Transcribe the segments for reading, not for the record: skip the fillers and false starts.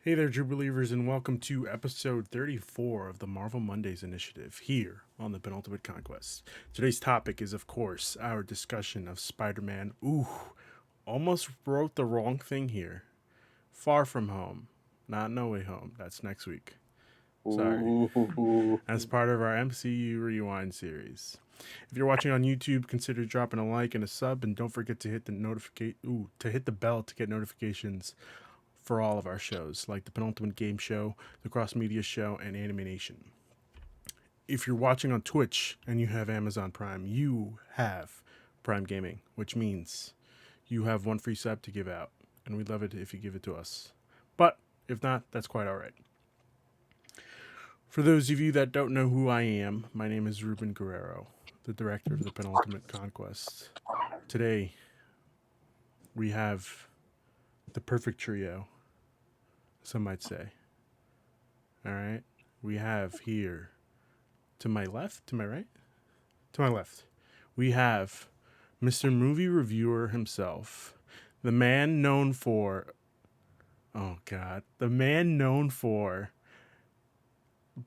Hey there, true believers, and welcome to episode 34 of the Marvel Mondays initiative here on the Penultimate Conquest. Today's topic is, of course, our discussion of Spider Man. Ooh, almost wrote the wrong thing here. Far From Home, not No Way Home. That's next week. Sorry. Ooh. As part of our MCU Rewind series. If you're watching on YouTube, consider dropping a like and a sub, and don't forget to hit the bell to get notifications for all of our shows, like the Penultimate Game Show, the Cross Media Show, and Animation. If you're watching on Twitch and you have Amazon Prime, you have Prime Gaming, which means you have one free sub to give out, and we'd love it if you give it to us. But if not, that's quite all right. For those of you that don't know who I am, my name is Ruben Guerrero, the director of the Penultimate Conquest. Today, we have the perfect trio, some might say. All right. We have here to my left, to my right, to my left, we have Mr. Movie Reviewer himself, the man known for, oh God, the man known for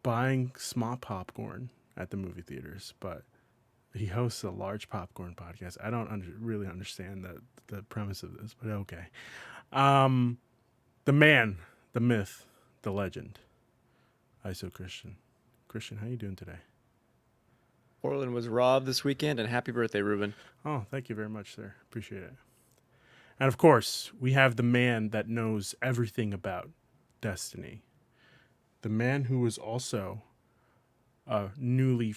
buying small popcorn at the movie theaters, but he hosts a large popcorn podcast. I don't really understand the premise of this, but okay. Um, the man, the myth, the legend, ISO Christian. Christian, how you doing today? Portland was robbed this weekend, and happy birthday, Ruben. Oh, thank you very much, sir. Appreciate it. And of course, we have the man that knows everything about Destiny. The man who was also a newly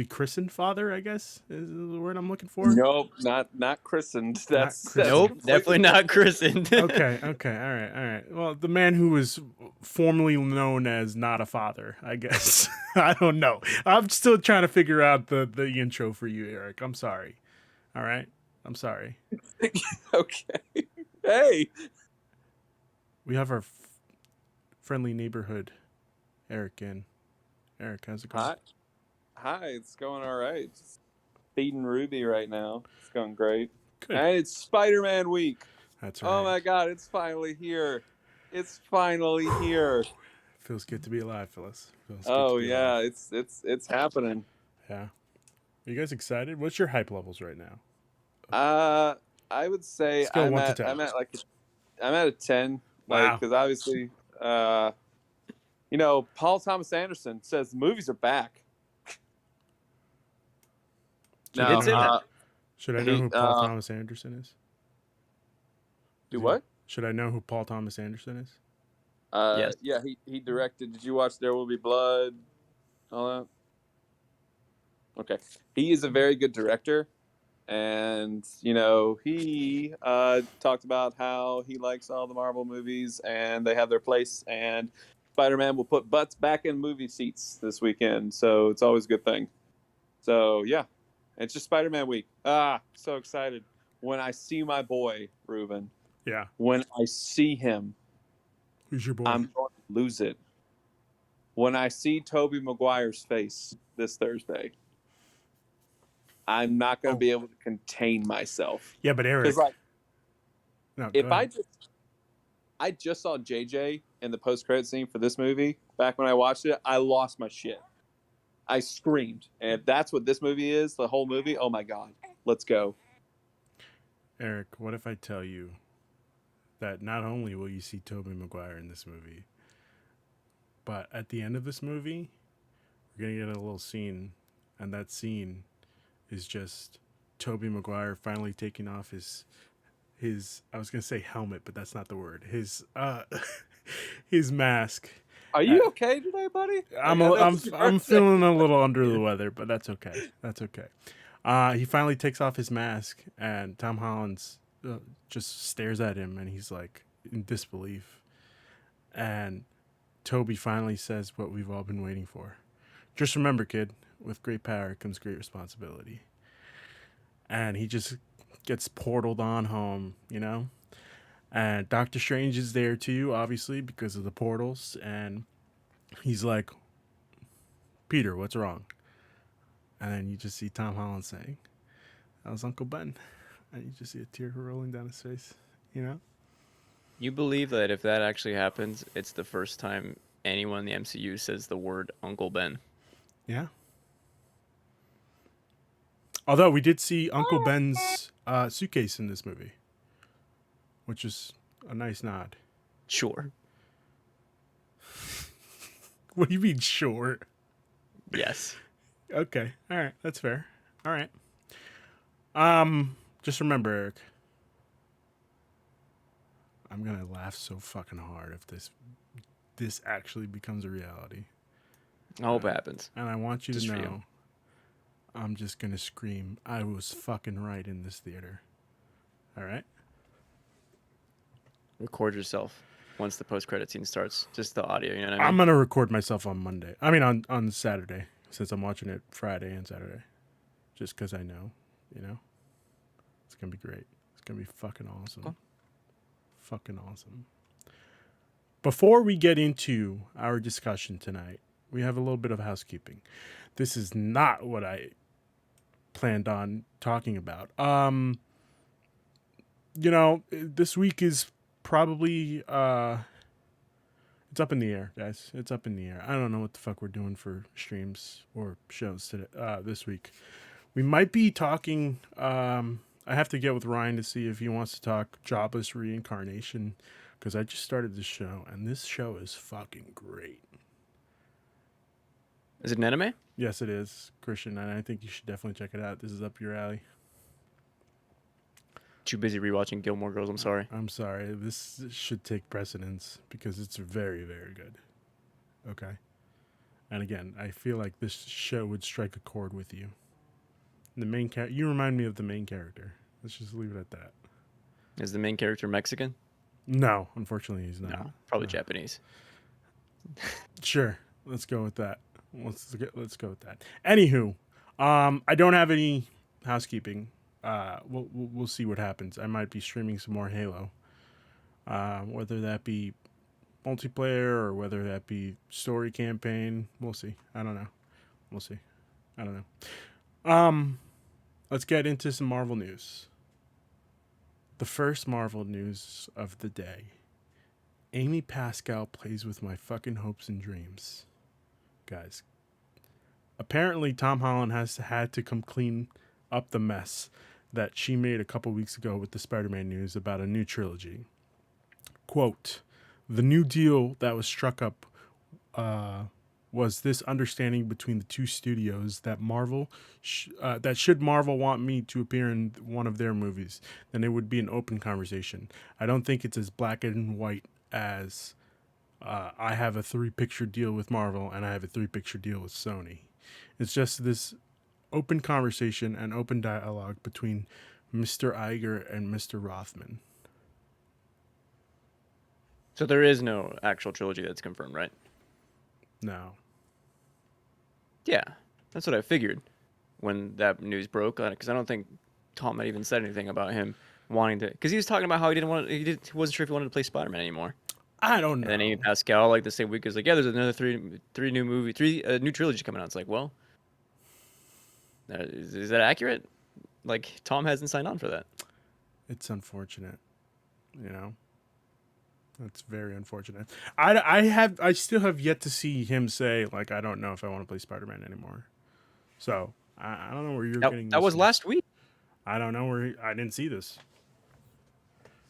christened father, I guess is the word I'm looking for. Nope, not christened. That's Nope, completely definitely not christened. Okay, all right. Well, the man who was formerly known as not a father, I guess. I don't know. I'm still trying to figure out the intro for you, Eric. I'm sorry. All right, I'm sorry. okay. Hey, We have our friendly neighborhood, Eric in. Eric, how's it going? hi. It's going all right. Just feeding Ruby right now. It's going great. Good. And it's Spider-Man week. That's right. Oh my God, it's finally here. It's finally here. Feels good to be alive, Phyllis. Feels Oh good to be yeah, alive. it's happening. Yeah. Are you guys excited? What's your hype levels right now? I would say Scale 1 to 10. I'm at a 10. Wow. Because obviously, Paul Thomas Anderson says the movies are back. Should, did say that. should I know who Paul Thomas Anderson is? Do what? Should I know who Paul Thomas Anderson is? Yes. Yeah, he directed. Did you watch There Will Be Blood? All that. Okay, he is a very good director, and he talked about how he likes all the Marvel movies and they have their place. And Spider-Man will put butts back in movie seats this weekend, so it's always a good thing. So yeah, it's just Spider-Man week. So excited when I see my boy Ruben. Yeah. When I see him, Who's your boy? I'm going to lose it. When I see Tobey Maguire's face this Thursday, I'm not going to be able to contain myself. Yeah, but Eric. No, if I just saw JJ in the post-credit scene for this movie back when I watched it, I lost my shit. I screamed. And if that's what this movie is, the whole movie, oh my God, let's go. Eric, what if I tell you that not only will you see Tobey Maguire in this movie, but at the end of this movie, we're going to get a little scene, and that scene is just Tobey Maguire finally taking off his I was gonna say helmet, but that's not the word. His mask. Are you okay today, buddy? I'm feeling a little under the weather, but that's okay. That's okay. He finally takes off his mask, and Tom Holland's just stares at him, and he's like in disbelief. And Toby finally says what we've all been waiting for. Just remember, kid, with great power comes great responsibility. And he just gets portaled on home, And Doctor Strange is there too, obviously, because of the portals. And he's like, Peter, what's wrong? And then you just see Tom Holland saying, that was Uncle Ben. And you just see a tear rolling down his face, You believe that if that actually happens, it's the first time anyone in the MCU says the word Uncle Ben. Yeah. Although we did see Uncle Ben's suitcase in this movie, which is a nice nod. Sure. What do you mean, sure? Yes. Okay. All right. That's fair. All right. Just remember, Eric. I'm gonna laugh so fucking hard if this actually becomes a reality. I hope it happens. And I want you Just to for you. know, I'm just gonna scream, I was fucking right in this theater. All right. Record yourself once the post-credit scene starts. Just the audio, you know what I mean? I'm gonna record myself on Monday. I mean, on Saturday, since I'm watching it Friday and Saturday, just because I know, it's gonna be great. It's gonna be fucking awesome. Cool. Fucking awesome. Before we get into our discussion tonight, we have a little bit of housekeeping. This is not what I planned on talking about. This week is probably it's up in the air, guys. It's up in the air. I don't know what the fuck we're doing for streams or shows today this week. We might be talking I have to get with Ryan to see if he wants to talk Jobless Reincarnation, because I just started this show and this show is fucking great. Is it an anime? Yes, it is, Christian, and I think you should definitely check it out. This is up your alley. Too busy rewatching Gilmore Girls, I'm sorry. I'm sorry. This should take precedence because it's very, very good. Okay? And again, I feel like this show would strike a chord with you. The main character, you remind me of the main character. Let's just leave it at that. Is the main character Mexican? No, unfortunately, he's not. No, probably No. Japanese. Sure, let's go with that. Let's go with that. Anywho, I don't have any housekeeping. We'll see what happens. I might be streaming some more Halo, whether that be multiplayer or whether that be story campaign. We'll see. I don't know. We'll see. I don't know. Let's get into some Marvel news. The first Marvel news of the day. Amy Pascal plays with my fucking hopes and dreams. Guys. Apparently Tom Holland has had to come clean up the mess that she made a couple weeks ago with the Spider-Man news about a new trilogy. Quote, the new deal that was struck up was this understanding between the two studios that that should Marvel want me to appear in one of their movies, then it would be an open conversation. I don't think it's as black and white as I have a 3-picture deal with Marvel and I have a 3-picture deal with Sony. It's just this open conversation and open dialogue between Mr. Iger and Mr. Rothman. So there is no actual trilogy that's confirmed, right? No. Yeah, that's what I figured when that news broke. Because I don't think Tom had even said anything about him wanting to. Because he was talking about how he wasn't sure if he wanted to play Spider-Man anymore. I don't know. And then Amy Pascal, like the same week, was like, "Yeah, there's another three new trilogy coming out." It's like, well, is that accurate? Like, Tom hasn't signed on for that. It's unfortunate, That's very unfortunate. I still have yet to see him say, like, I don't know if I want to play Spider-Man anymore. So I don't know where you're getting this. That was last week. I don't know where I didn't see this.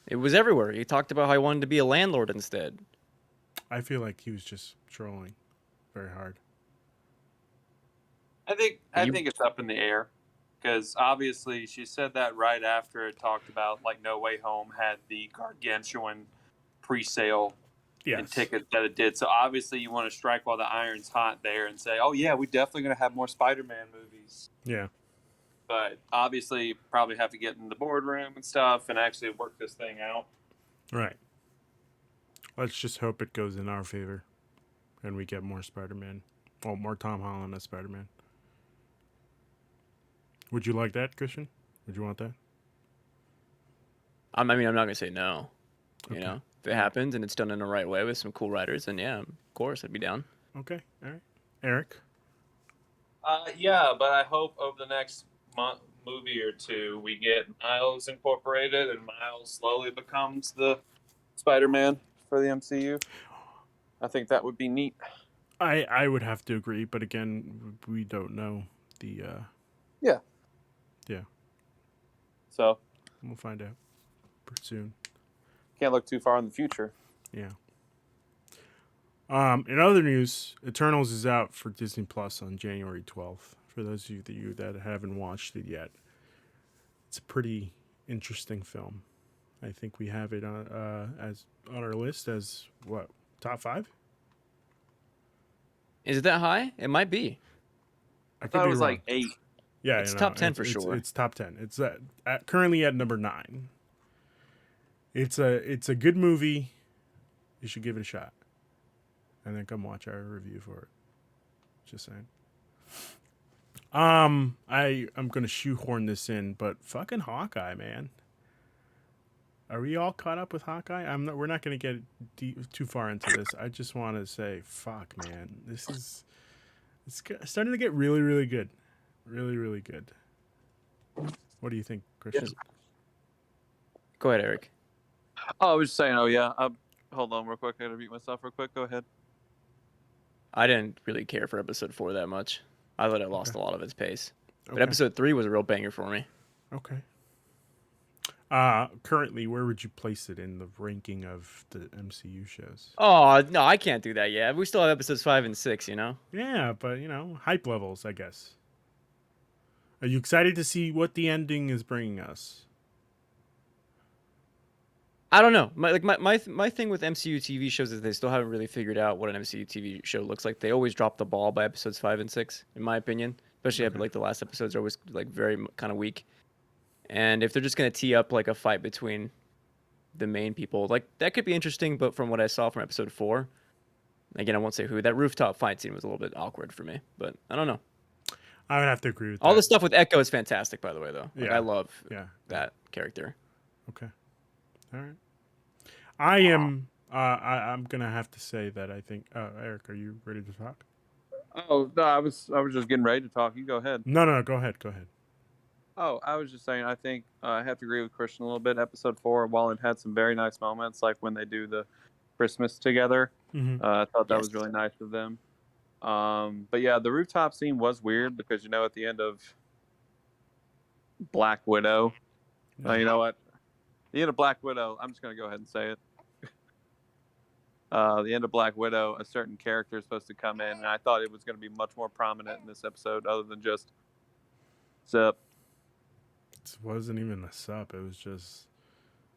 It was everywhere. He talked about how he wanted to be a landlord instead. I feel like he was just trolling very hard. I think it's up in the air because obviously she said that right after it talked about like No Way Home had the gargantuan pre-sale and tickets that it did. So obviously you want to strike while the iron's hot there and say, oh yeah, we're definitely going to have more Spider-Man movies. Yeah. But obviously you probably have to get in the boardroom and stuff and actually work this thing out. Right. Let's just hope it goes in our favor and we get more Spider-Man. Well, more Tom Holland as Spider-Man. Would you like that, Christian? Would you want that? I mean, I'm not going to say no. Okay. You know, if it happens and it's done in the right way with some cool writers, then yeah, of course, I'd be down. Okay. All right. Eric? Yeah, but I hope over the next movie or two we get Miles incorporated and Miles slowly becomes the Spider-Man for the MCU. I think that would be neat. I would have to agree, but again, we don't know the. Yeah. Yeah. So We'll find out pretty soon. can't look too far in the future. Yeah. In other news, Eternals is out for Disney Plus on January 12th. For those of you that haven't watched it yet, it's a pretty interesting film. I think we have it on our list as what, top 5? Is it that high? It might be. I thought it was like 8. Yeah, It's top 10 for sure. It's top 10. It's currently at number 9. It's a good movie. You should give it a shot, and then come watch our review for it. Just saying. I'm gonna shoehorn this in, but fucking Hawkeye, man. Are we all caught up with Hawkeye? We're not gonna get too far into this. I just want to say, fuck, man. It's starting to get really, really good. Really, really good. What do you think, Christian? Go ahead, Eric. Oh, I was just saying. Oh yeah. Hold on, real quick. I gotta mute myself real quick. Go ahead. I didn't really care for episode 4 that much. I thought it lost a lot of its pace. But Okay. episode 3 was a real banger for me. Okay. Currently, where would you place it in the ranking of the MCU shows? Oh, no, I can't do that yet. We still have episodes 5 and 6, you know? Yeah, but hype levels, I guess. Are you excited to see what the ending is bringing us? I don't know. My thing with MCU TV shows is they still haven't really figured out what an MCU TV show looks like. They always drop the ball by episodes 5 and 6, in my opinion. Especially after the last episodes are always very kind of weak. And if they're just gonna tee up a fight between the main people, that could be interesting. But from what I saw from episode 4, again, I won't say who. That rooftop fight scene was a little bit awkward for me. But I don't know. I would have to agree with that. All the stuff with Echo is fantastic, by the way, though. Yeah. I love that character. Okay. All right. I'm gonna have to say that I think. Eric, are you ready to talk? Oh no, I was just getting ready to talk. You go ahead. No. Go ahead. Oh, I was just saying. I think I have to agree with Christian a little bit. Episode 4, while it had some very nice moments, like when they do the Christmas together, Mm-hmm. I thought that was really nice of them. But yeah, the rooftop scene was weird because at the end of Black Widow, you know what? The end of Black Widow. I'm just gonna go ahead and say it. The end of Black Widow, a certain character is supposed to come in, and I thought it was going to be much more prominent in this episode, other than just Sup. It wasn't even a sup. It was just.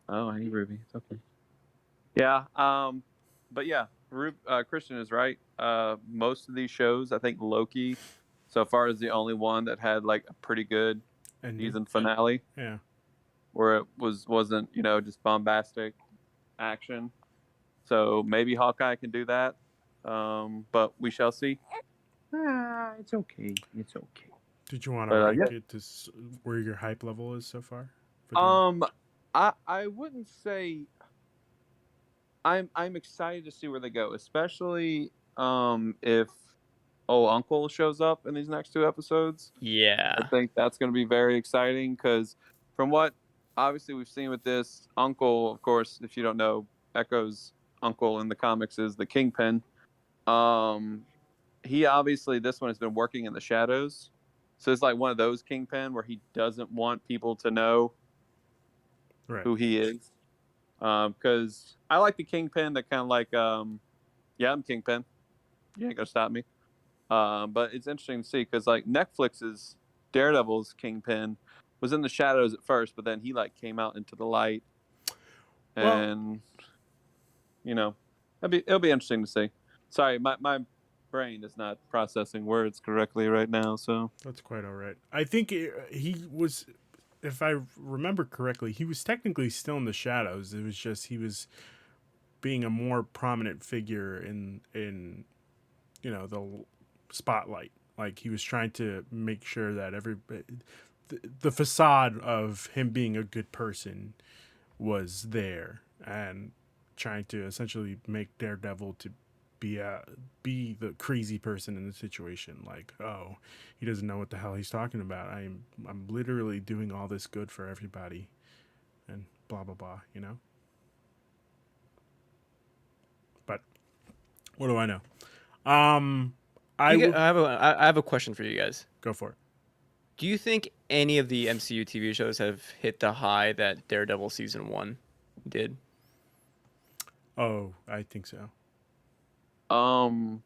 Oh, I need Ruby. It's okay. Yeah. But yeah, Christian is right. Most of these shows, I think Loki, so far, is the only one that had a pretty good season finale. Yeah. Where it wasn't just bombastic action. So maybe Hawkeye can do that, but we shall see. It's okay. It's okay. Did you want to rank it to where your hype level is so far? I wouldn't say. I'm excited to see where they go, especially if Uncle shows up in these next 2 episodes. Yeah, I think that's going to be very exciting because from what obviously we've seen with this, Uncle, of course, if you don't know, Echo's uncle in the comics is the Kingpin. He obviously, this one has been working in the shadows, so it's like one of those Kingpin where he doesn't want people to know who he is. Because I like the Kingpin that kind of yeah, I'm Kingpin, you ain't gonna stop me. But it's interesting to see because Netflix's Daredevil's Kingpin was in the shadows at first, but then he came out into the light, and it'll be interesting to see. Sorry, my brain is not processing words correctly right now, so that's quite all right. I think he was, if I remember correctly, he was technically still in the shadows. It was just he was being a more prominent figure in the spotlight. He was trying to make sure that the facade of him being a good person was there, and trying to essentially make Daredevil to be the crazy person in the situation. He doesn't know what the hell he's talking about. I'm literally doing all this good for everybody, and blah blah blah. But what do I know? I I will have a question for you guys. go for it. Do you think any of the MCU TV shows have hit the high that Daredevil season 1 did? Oh, I think so. I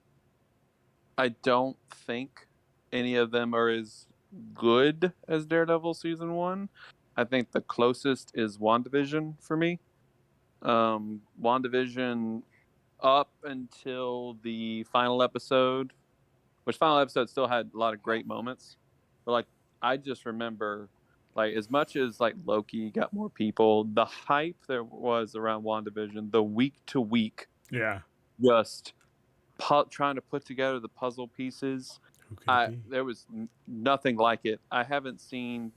don't think any of them are as good as Daredevil season 1. I think the closest is WandaVision for me. WandaVision up until the final episode, which final episode still had a lot of great moments, but like I just remember, like as much as like Loki got more people, the hype there was around WandaVision, the week to week, Yeah. just trying to put together the puzzle pieces. Who could it be? There was nothing like it. I haven't seen,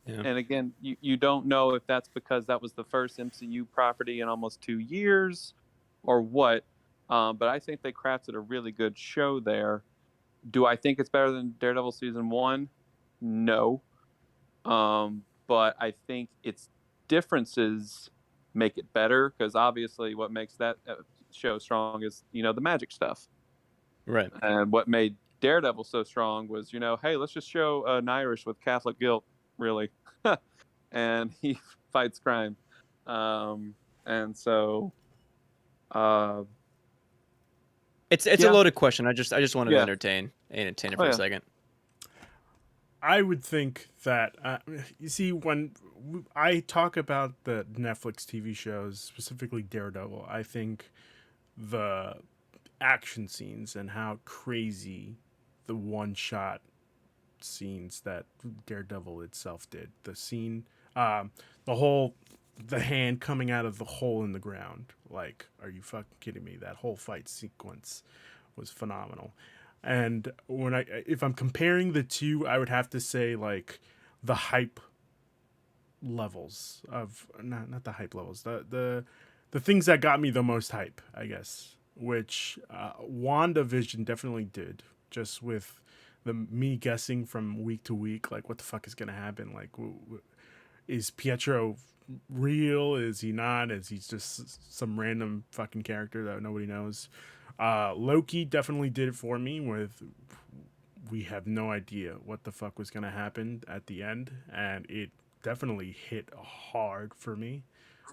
Yeah. and again, you don't know if that's because that was the first MCU property in almost 2 years, or what. But I think they crafted a really good show there. Do I think it's better than Daredevil season 1? No. But I think its differences make it better, because obviously what makes that show strong is, the magic stuff. Right. And what made Daredevil so strong was, hey, let's just show an Irish with Catholic guilt, really. And he fights crime. And so, It's Yeah. a loaded question. I just wanted to Yeah. entertain it Oh, for yeah. a second. I would think that you see when I talk about the Netflix TV shows, specifically Daredevil, I think the action scenes and how crazy the one shot scenes that Daredevil itself did. The scene, the whole, the hand coming out of the hole in the ground. Like, are you fucking kidding me? That whole fight sequence was phenomenal. And if I'm comparing the two, I would have to say like the hype levels of not the hype levels, the things that got me the most hype, I guess, which WandaVision definitely did, just with me guessing from week to week, like what the fuck is gonna happen, like is Pietro real, is he not, is he just some random fucking character that nobody knows. Loki definitely did it for me with we have no idea what the fuck was gonna happen at the end, and it definitely hit hard for me,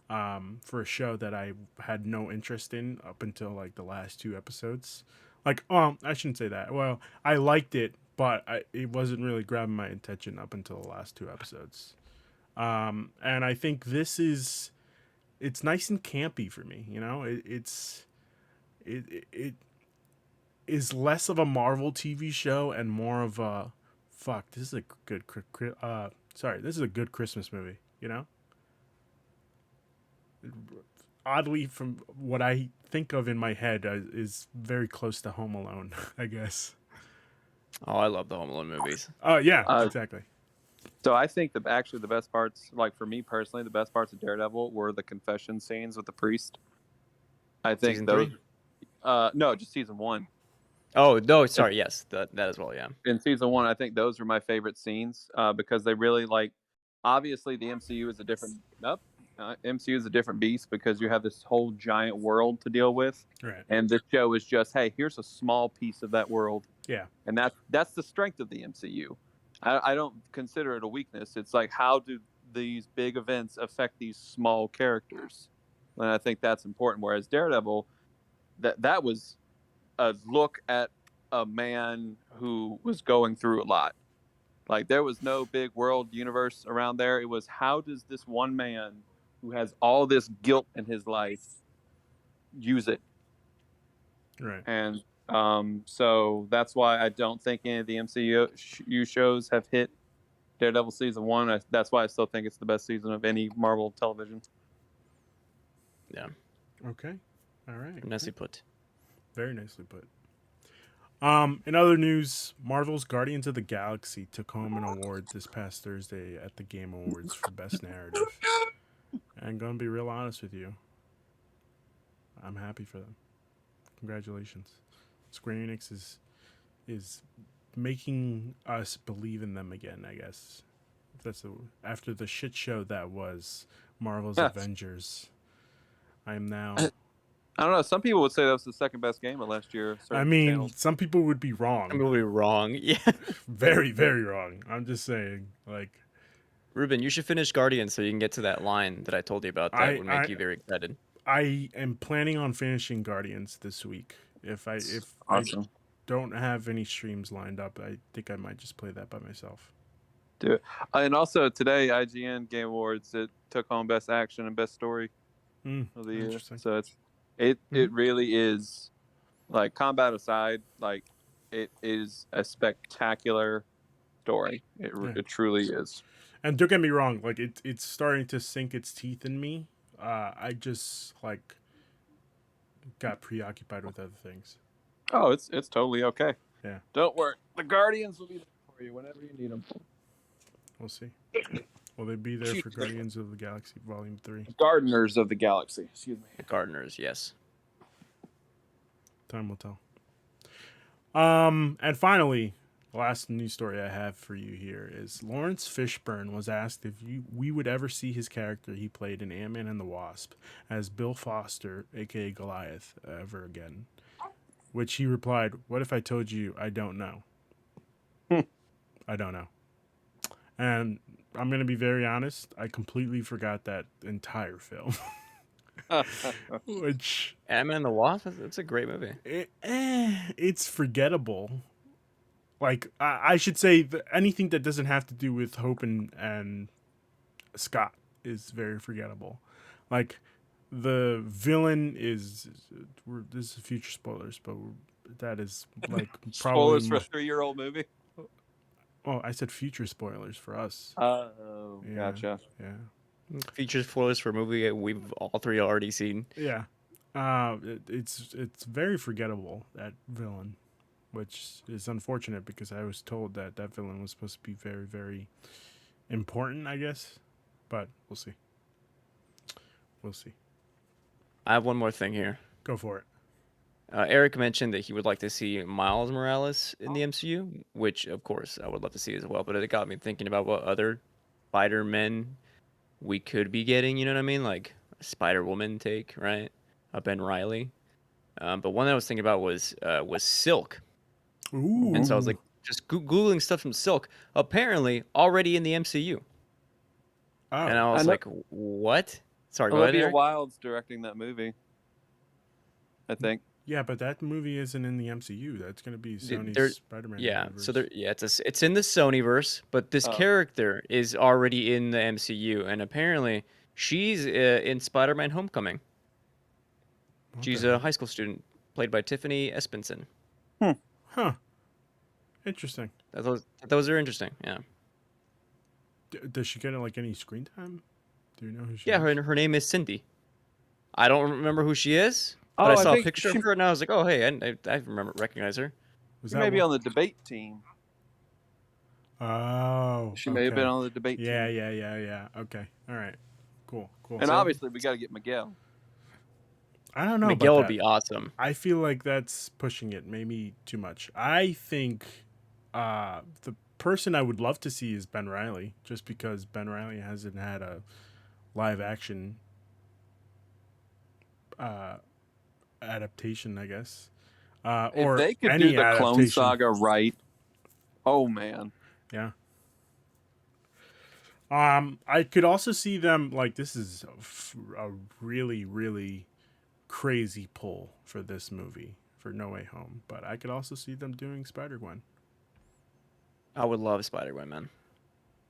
for a show that I had no interest in up until like the last two episodes. Like, I shouldn't say that. Well, I liked it, but it wasn't really grabbing my attention up until the last two episodes. And I think it's nice and campy for me. It is less of a Marvel TV show and more of a fuck. This is a good this is a good Christmas movie. Oddly, from what I think of in my head, is very close to Home Alone, I guess. Oh, I love the Home Alone movies. Oh yeah, Uh, exactly. So I think actually the best parts, like for me personally, the best parts of Daredevil were the confession scenes with the priest. I think Season those. 3? No, just season 1. Oh no, sorry. Yes, that as well. Yeah. In season 1, I think those were my favorite scenes, because they really like. Obviously, the MCU is a different. MCU is a different beast because you have this whole giant world to deal with, Right. and this show is just, hey, here's a small piece of that world. Yeah. And that's the strength of the MCU. I don't consider it a weakness. It's like, how do these big events affect these small characters? And I think that's important. Whereas Daredevil, that was a look at a man who was going through a lot. Like there was no big world universe around there. It was, how does this one man who has all this guilt in his life use it? Right. And so that's why I don't think any of the MCU shows have hit Daredevil season 1. That's why I still think it's the best season of any Marvel television. Yeah. Okay. All right. Nicely put. Very nicely put. In other news, Marvel's Guardians of the Galaxy took home an award this past Thursday at the Game Awards for Best Narrative. And I'm gonna be real honest with you, I'm happy for them. Congratulations. Square Enix is making us believe in them again, I guess. After the shit show that was Marvel's Avengers, I am now I don't know. Some people would say that was the second best game of last year. I Certain mean, channels. some people would be I'm wrong. gonna be wrong. Yeah. Very, very wrong. I'm just saying, like, Ruben, you should finish Guardians so you can get to that line that I told you about that I would I make you very excited. I am planning on finishing Guardians this week. If I Awesome. don't have any streams lined up, I think I might just play that by myself. Do it. And also today, IGN Game Awards, it took home Best Action and Best Story of the year. Interesting. So it really is, like, combat aside, like, it is a spectacular story. It truly is. And don't get me wrong, like it's starting to sink its teeth in me. I just like got preoccupied with other things. Oh, it's totally okay. Yeah. Don't worry. The Guardians will be there for you whenever you need them. We'll see. Will they be there for Guardians of the Galaxy Volume 3? Gardeners of the Galaxy. Excuse me. The Gardeners, yes. Time will tell. And finally, the last news story I have for you here is Lawrence Fishburne was asked if we would ever see his character he played in Ant-Man and the Wasp as Bill Foster, aka Goliath, ever again. Which he replied, "What if I told you I don't know?" I don't know. And I'm going to be very honest, I completely forgot that entire film. Which Ant-Man and the Wasp, it's a great movie. it's forgettable. Like, I should say anything that doesn't have to do with Hope and Scott is very forgettable. Like, the villain is... this is future spoilers, but that is, like, probably... Spoilers for a 3-year-old movie? Oh, I said future spoilers for us. Oh, Yeah. gotcha. Yeah. Features spoilers for a movie we've all three already seen. Yeah. It's very forgettable, that villain, which is unfortunate because I was told that that villain was supposed to be very, very important, I guess. But we'll see. We'll see. I have one more thing here. Go for it. Eric mentioned that he would like to see Miles Morales in the MCU, which, of course, I would love to see as well. But it got me thinking about what other Spider-Men we could be getting, you know what I mean? Like a Spider-Woman take, right? A Ben Reilly. But one that I was thinking about was Silk. Ooh. And so I was like, just Googling stuff from Silk. Apparently, already in the MCU. Oh. And I was like, what? Sorry, go ahead, Olivia Eric. Wilde's directing that movie, I think. Yeah, but that movie isn't in the MCU. That's going to be Sony's Spider-Man Yeah, universe. so it's in the Sonyverse, but this character is already in the MCU, and apparently she's in Spider-Man: Homecoming. What She's the a high school student played by Tiffany Espenson. Huh. Interesting. Those are interesting. Yeah. Does she get like any screen time? Do you know who she Yeah, is? her name is Cindy. I don't remember who she is, but Oh, I I saw a think picture she- of her, and I was like, oh hey, I recognize her. Was She may be one- on the debate team. Oh. She may have been on the debate team. Yeah. Okay. All right. Cool. And obviously, we got to get Miguel. I don't know Miguel about would that. be awesome. I feel like that's pushing it maybe too much. I think the person I would love to see is Ben Reilly, just because Ben Reilly hasn't had a live action adaptation, I guess. Or If they could any do the Clone adaptation. Saga right, oh man. Yeah. I could also see them, like, this is a really, really crazy pull for this movie, for No Way Home, but I could also see them doing Spider-Gwen. I would love Spider-Man, man.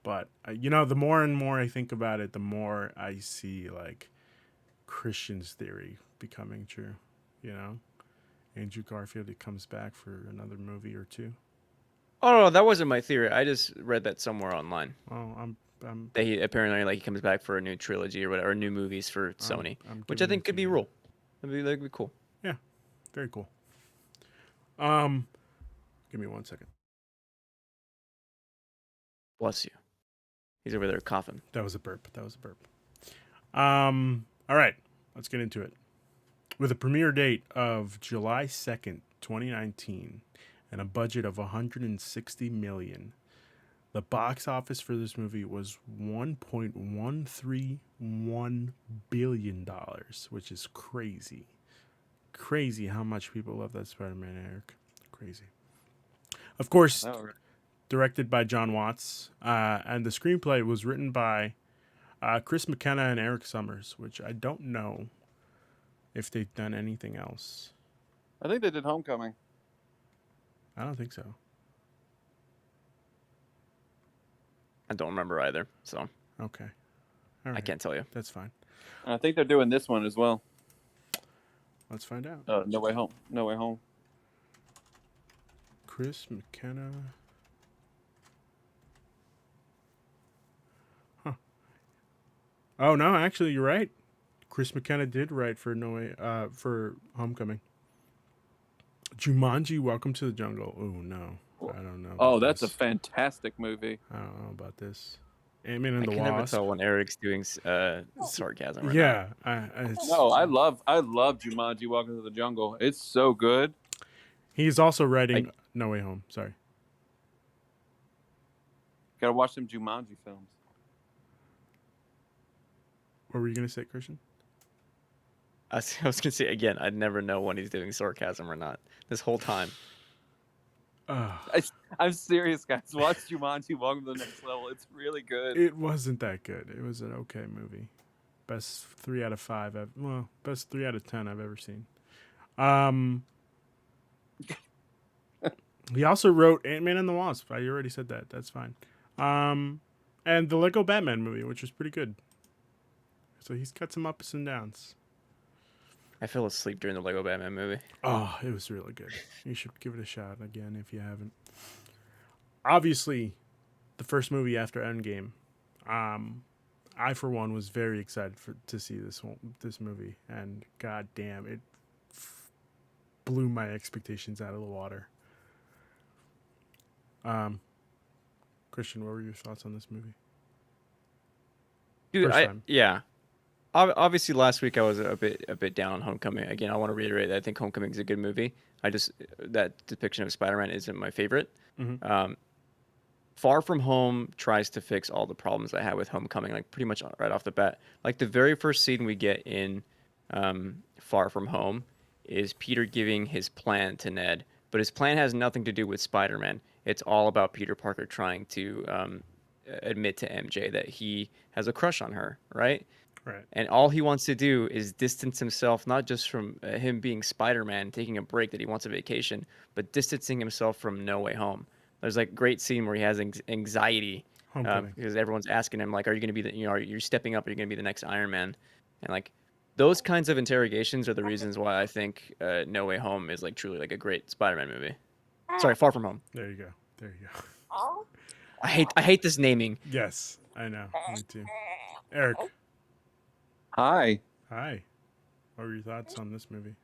But, the more and more I think about it, the more I see, like, Christian's theory becoming true, Andrew Garfield, he comes back for another movie or two. Oh no, that wasn't my theory. I just read that somewhere online. Well, I'm That he apparently he comes back for a new trilogy or whatever, or new movies for Sony, which I think could be cool. That'd be cool. Yeah, very cool. Give me 1 second. Bless you. He's over there coughing. That was a burp. All right, let's get into it. With a premiere date of July 2nd, 2019, and a budget of $160 million, the box office for this movie was $1.131 billion, which is crazy. crazy how much people love that Spider-Man, Eric. Crazy. Of course, Oh, right. directed by John Watts, and the screenplay was written by Chris McKenna and Eric Summers, which I don't know if they've done anything else. I think they did Homecoming. I don't think so. I don't remember either, so Okay. All right. I can't tell you. That's fine. And I think they're doing this one as well. Let's find out. No Way Home. No Way Home. Chris McKenna. Huh. Oh no, actually you're right. Chris McKenna did write for for Homecoming. Jumanji, Welcome to the Jungle. Oh no. I don't know. Oh, about that's a this. fantastic movie. I don't know about this. Ant-Man and I the can never Wasp. tell when Eric's doing sarcasm. Right Yeah, No, I love Jumanji Welcome to the Jungle. It's so good. he's also writing No Way Home. Sorry. Gotta watch them Jumanji films. What were you gonna say, Christian? I was gonna say again. I'd never know when he's doing sarcasm or not. This whole time. I'm serious, guys. Watch Jumanji Welcome to the Next Level. It's really good. It wasn't that good. It was an okay movie. Best 3 out of 5. Best 3 out of 10 I've ever seen. He also wrote Ant-Man and the Wasp. I already said that. That's fine. And the Lego Batman movie, which was pretty good. So he's got some ups and downs. I fell asleep during the Lego Batman movie. Oh, it was really good. You should give it a shot again if you haven't. Obviously, the first movie after Endgame. I, for one, was very excited to see this movie, and god damn, it blew my expectations out of the water. Christian, what were your thoughts on this movie? Dude, First time. yeah. Obviously, last week I was a bit down on Homecoming. Again, I want to reiterate that I think Homecoming is a good movie. That depiction of Spider-Man isn't my favorite. Mm-hmm. Far From Home tries to fix all the problems I had with Homecoming, like pretty much right off the bat. Like the very first scene we get in Far From Home is Peter giving his plan to Ned, but his plan has nothing to do with Spider-Man. It's all about Peter Parker trying to admit to MJ that he has a crush on her, right? Right. And all he wants to do is distance himself, not just from him being Spider-Man, taking a break that he wants a vacation, but distancing himself from No Way Home. There's like a great scene where he has anxiety because everyone's asking him like, "Are you going to be are you stepping up? Are you going to be the next Iron Man?" And like those kinds of interrogations are the reasons why I think No Way Home is like truly like a great Spider-Man movie. Sorry, Far From Home. There you go. I hate this naming. Yes, I know. Me too. Eric. Hi. Hi. What were your thoughts on this movie?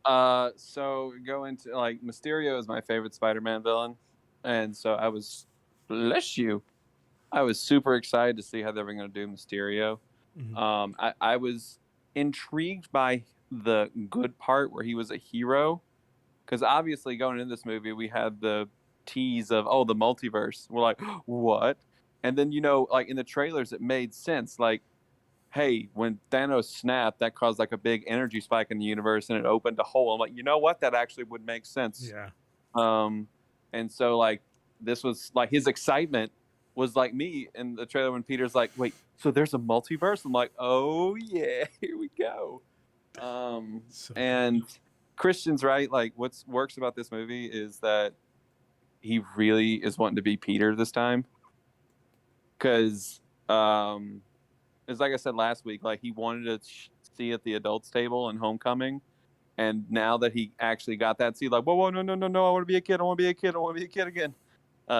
So go into like Mysterio is my favorite Spider-Man villain, and so I was super excited to see how they were going to do Mysterio. Mm-hmm. I was intrigued by the good part where he was a hero, because obviously going into this movie we had the tease of the multiverse. We're like, what? And then like in the trailers it made sense. Like, hey, when Thanos snapped, that caused like a big energy spike in the universe and it opened a hole. I'm like, you know what? That actually would make sense. Yeah. And so like this was like his excitement was like me in the trailer when Peter's like, wait, so there's a multiverse? I'm like, oh yeah, here we go. And Christian's right. Like what works about this movie is that he really is wanting to be Peter this time. Because it's like I said last week, like he wanted to see at the adults table in Homecoming, and now that he actually got that seat, like, whoa, no, I want to be a kid, I want to be a kid, I want to be a kid again.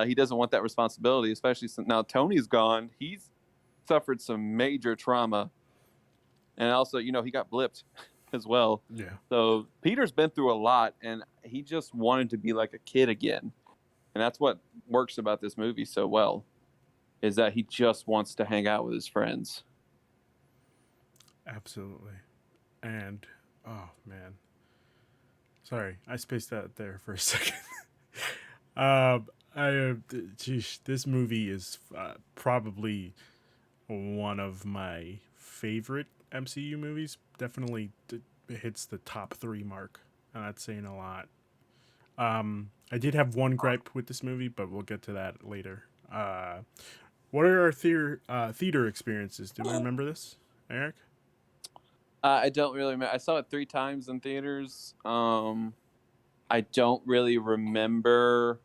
He doesn't want that responsibility, especially since now Tony's gone. He's suffered some major trauma, and also, he got blipped as well. Yeah. So Peter's been through a lot, and he just wanted to be like a kid again, and that's what works about this movie so well, is that he just wants to hang out with his friends. Absolutely. And oh man, sorry, I spaced out there for a second. This movie is probably one of my favorite MCU movies. Definitely hits the top 3 mark and that's saying a lot. I did have one gripe with this movie, but we'll get to that later. What are our theater experiences? Do we remember this, Eric? I don't really remember. I saw it 3 times in theaters. I don't really remember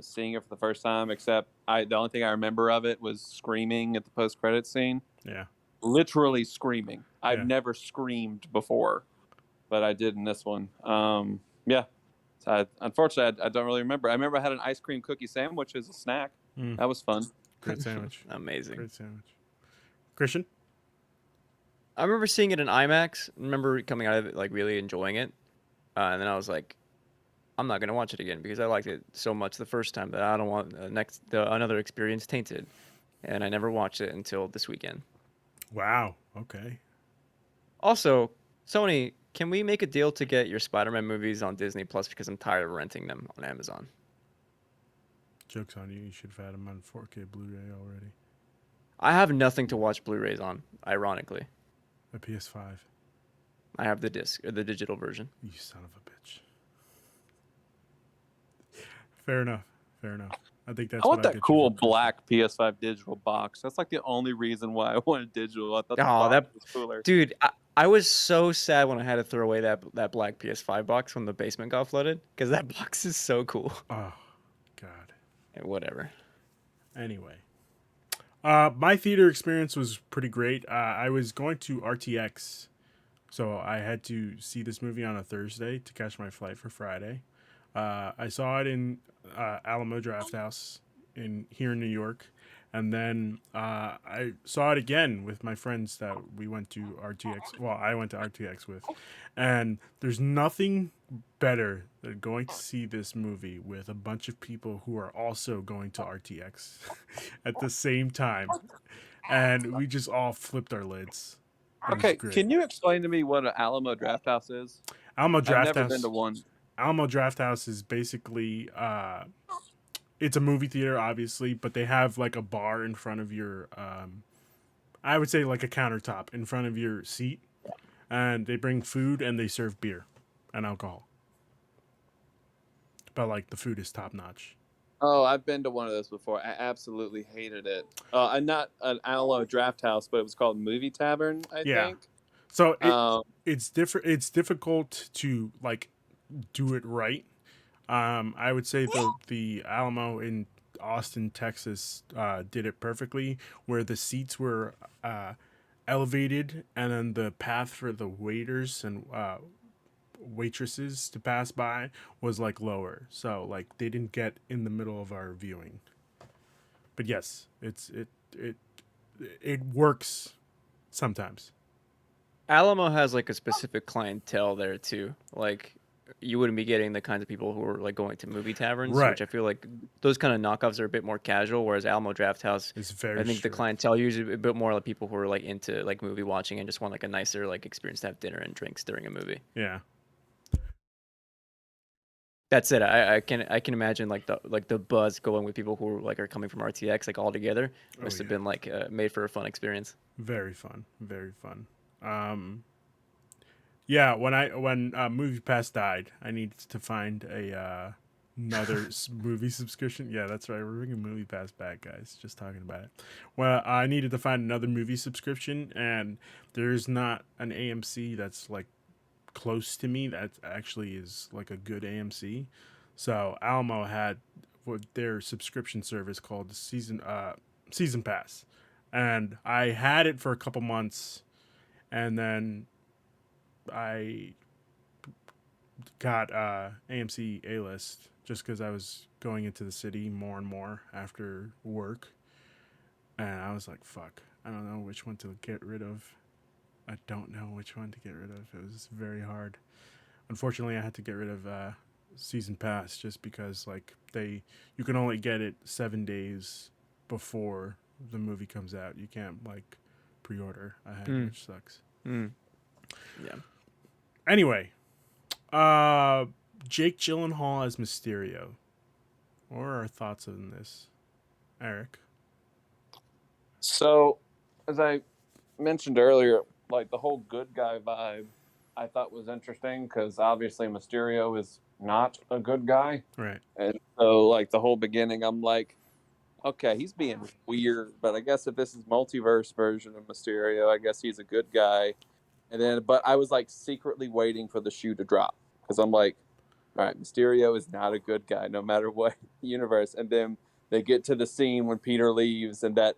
seeing it for the first time, except the only thing I remember of it was screaming at the post-credit scene. Yeah. Literally screaming. I've Yeah. never screamed before, but I did in this one. Yeah. So unfortunately, I don't really remember. I remember I had an ice cream cookie sandwich as a snack. Mm, That was fun. great sandwich. Amazing. Great sandwich. Christian? I remember seeing it in IMAX. I remember coming out of it like really enjoying it, and then I was like, I'm not gonna watch it again because I liked it so much the first time that I don't want another experience tainted, and I never watched it until this weekend. Wow. Okay. Also, Sony, can we make a deal to get your Spider-Man movies on Disney Plus because I'm tired of renting them on Amazon? Joke's on you. You should have had them on 4K Blu-ray already. I have nothing to watch Blu-rays on, ironically. A PS5. I have the disc or the digital version. You son of a bitch. Fair enough. Fair enough. I think that's I what want I'll that get you cool for Christmas. black PS5 digital box. That's like the only reason why I wanted digital. I thought the Oh, box that was cooler. dude, I was so sad when I had to throw away that black PS5 box when the basement got flooded because that box is so cool. Oh, God. Whatever. Anyway. My theater experience was pretty great. I was going to RTX, so I had to see this movie on a Thursday to catch my flight for Friday. I saw it in Alamo Drafthouse here in New York, and then I saw it again with my friends that we went to RTX. Well, I went to RTX with, and there's nothing better than going to see this movie with a bunch of people who are also going to RTX at the same time, and we just all flipped our lids. It was Okay, great. can you explain to me what an Alamo Drafthouse is? Alamo I've never been Drafthouse. to one. Alamo Drafthouse is basically it's a movie theater, obviously, but they have like a bar in front of your I would say like a countertop in front of your seat, and they bring food and they serve beer and alcohol. But like the food is top notch. Oh, I've been to one of those before. I absolutely hated it. I'm not an Alamo Drafthouse, but it was called Movie Tavern, I Yeah. think. So Um, it's different. It's difficult to like do it right. I would say the Alamo in Austin, Texas, did it perfectly, where the seats were elevated, and then the path for the waiters and waitresses to pass by was like lower, so like they didn't get in the middle of our viewing. But yes, it works sometimes. Alamo has like a specific clientele there too. Like you wouldn't be getting the kinds of people who are like going to movie taverns, Right. which I feel like those kind of knockoffs are a bit more casual. Whereas Alamo Drafthouse, It's very I think the strict. clientele usually a bit more like people who are like into like movie watching and just want like a nicer like experience to have dinner and drinks during a movie. Yeah. That's it. I can imagine like the buzz going with people who like are coming from RTX like all together must have yeah. been like made for a fun experience. Very fun. Very fun. Yeah, when Movie Pass died, I needed to find a another movie subscription. Yeah, that's right. We're bringing Movie Pass back, guys. Just talking about it. Well, I needed to find another movie subscription, and there's not an AMC that's like close to me that actually is like a good AMC. So Alamo had what their subscription service called the season pass, and I had it for a couple months, and then I got AMC A List just because I was going into the city more and more after work, and I was like, "Fuck, I don't know which one to get rid of. I don't know which one to get rid of. It was very hard. Unfortunately, I had to get rid of season pass just because like you can only get it 7 days before the movie comes out. You can't like pre-order ahead, which sucks. Yeah. Anyway, Jake Gyllenhaal as Mysterio. What are our thoughts on this, Eric? so, as I mentioned earlier, like the whole good guy vibe I thought was interesting because obviously Mysterio is not a good guy. Right. And so, like, the whole beginning, I'm like, okay, he's being weird, but I guess if this is multiverse version of Mysterio, I guess he's a good guy. And then, but I was like secretly waiting for the shoe to drop because I'm like, all right, Mysterio is not a good guy no matter what universe. And then they get to the scene when Peter leaves, and that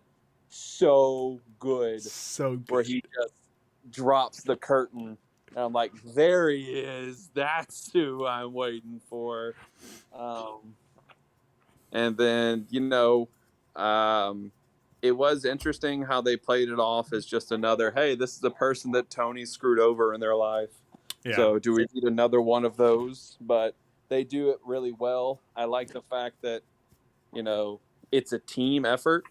so good So good. where he just drops the curtain. And I'm like, there he is. That's who I'm waiting for. And then, it was interesting how they played it off as just another, hey, this is a person that Tony screwed over in their life. Yeah. So do we need another one of those? But they do it really well. I like the fact that, it's a team effort.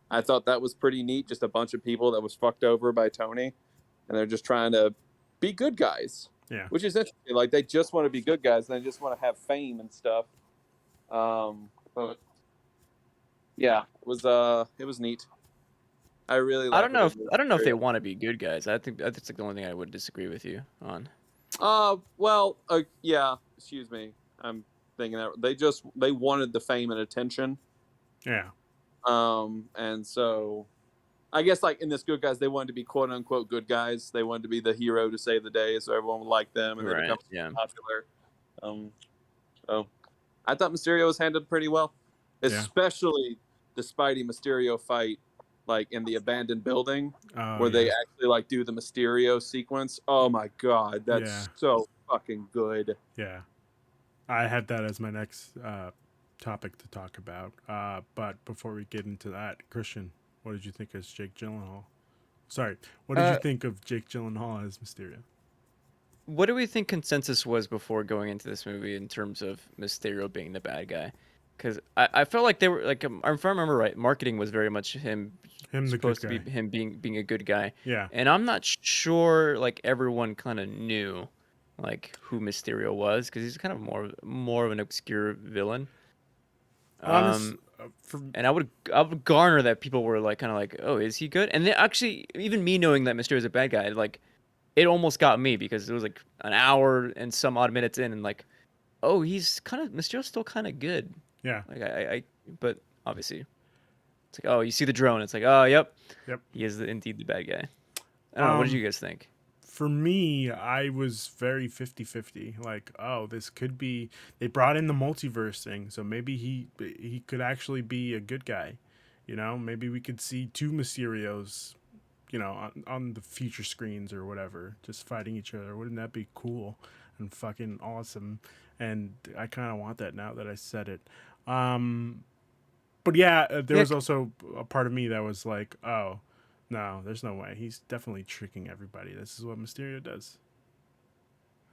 I thought that was pretty neat. Just a bunch of people that was fucked over by Tony, and they're just trying to be good guys. Yeah. Which is interesting. Like, they just want to be good guys, and they just want to have fame and stuff. But yeah, it was neat. I really I like don't know. I don't know if they Mysterio. want to be good guys. I think that's like the only thing I would disagree with you on. Yeah. Excuse me. I'm thinking that they wanted the fame and attention. Yeah. And so I guess like in this good guys, they wanted to be quote unquote good guys. They wanted to be the hero to save the day, so everyone would like them and they Right, become yeah. popular. So I thought Mysterio was handled pretty well, especially the Spidey Mysterio fight, like in the abandoned building where they actually like do the Mysterio sequence. Oh my god, that's so fucking good. Yeah. I had that as my next topic to talk about. But before we get into that, Christian, what did you think as Jake Gyllenhaal? Sorry, what did you think of Jake Gyllenhaal as Mysterio? What do we think consensus was before going into this movie in terms of Mysterio being the bad guy? Because I felt like they were like, if I remember right, marketing was very much him the supposed good to guy. be him being a good guy. Yeah. And I'm not sure like everyone kind of knew like who Mysterio was because he's kind of more of an obscure villain. Honest, And I would garner that people were like kind of like, oh, is he good? And then actually, even me knowing that Mysterio is a bad guy, like it almost got me because it was like an hour and some odd minutes in, and like, oh, he's kind of Mysterio's still kind of good. Yeah. Like but obviously, it's like, oh, you see the drone, it's like, oh, yep, he is indeed the bad guy. I don't know. What did you guys think? For me, I was very 50-50. Like, oh, this could be. They brought in the multiverse thing, so maybe he could actually be a good guy. Maybe we could see two Mysterios, on the future screens or whatever, just fighting each other. Wouldn't that be cool and fucking awesome? And I kind of want that now that I said it. But yeah, there was also a part of me that was like, oh, no, there's no way. He's definitely tricking everybody. This is what Mysterio does.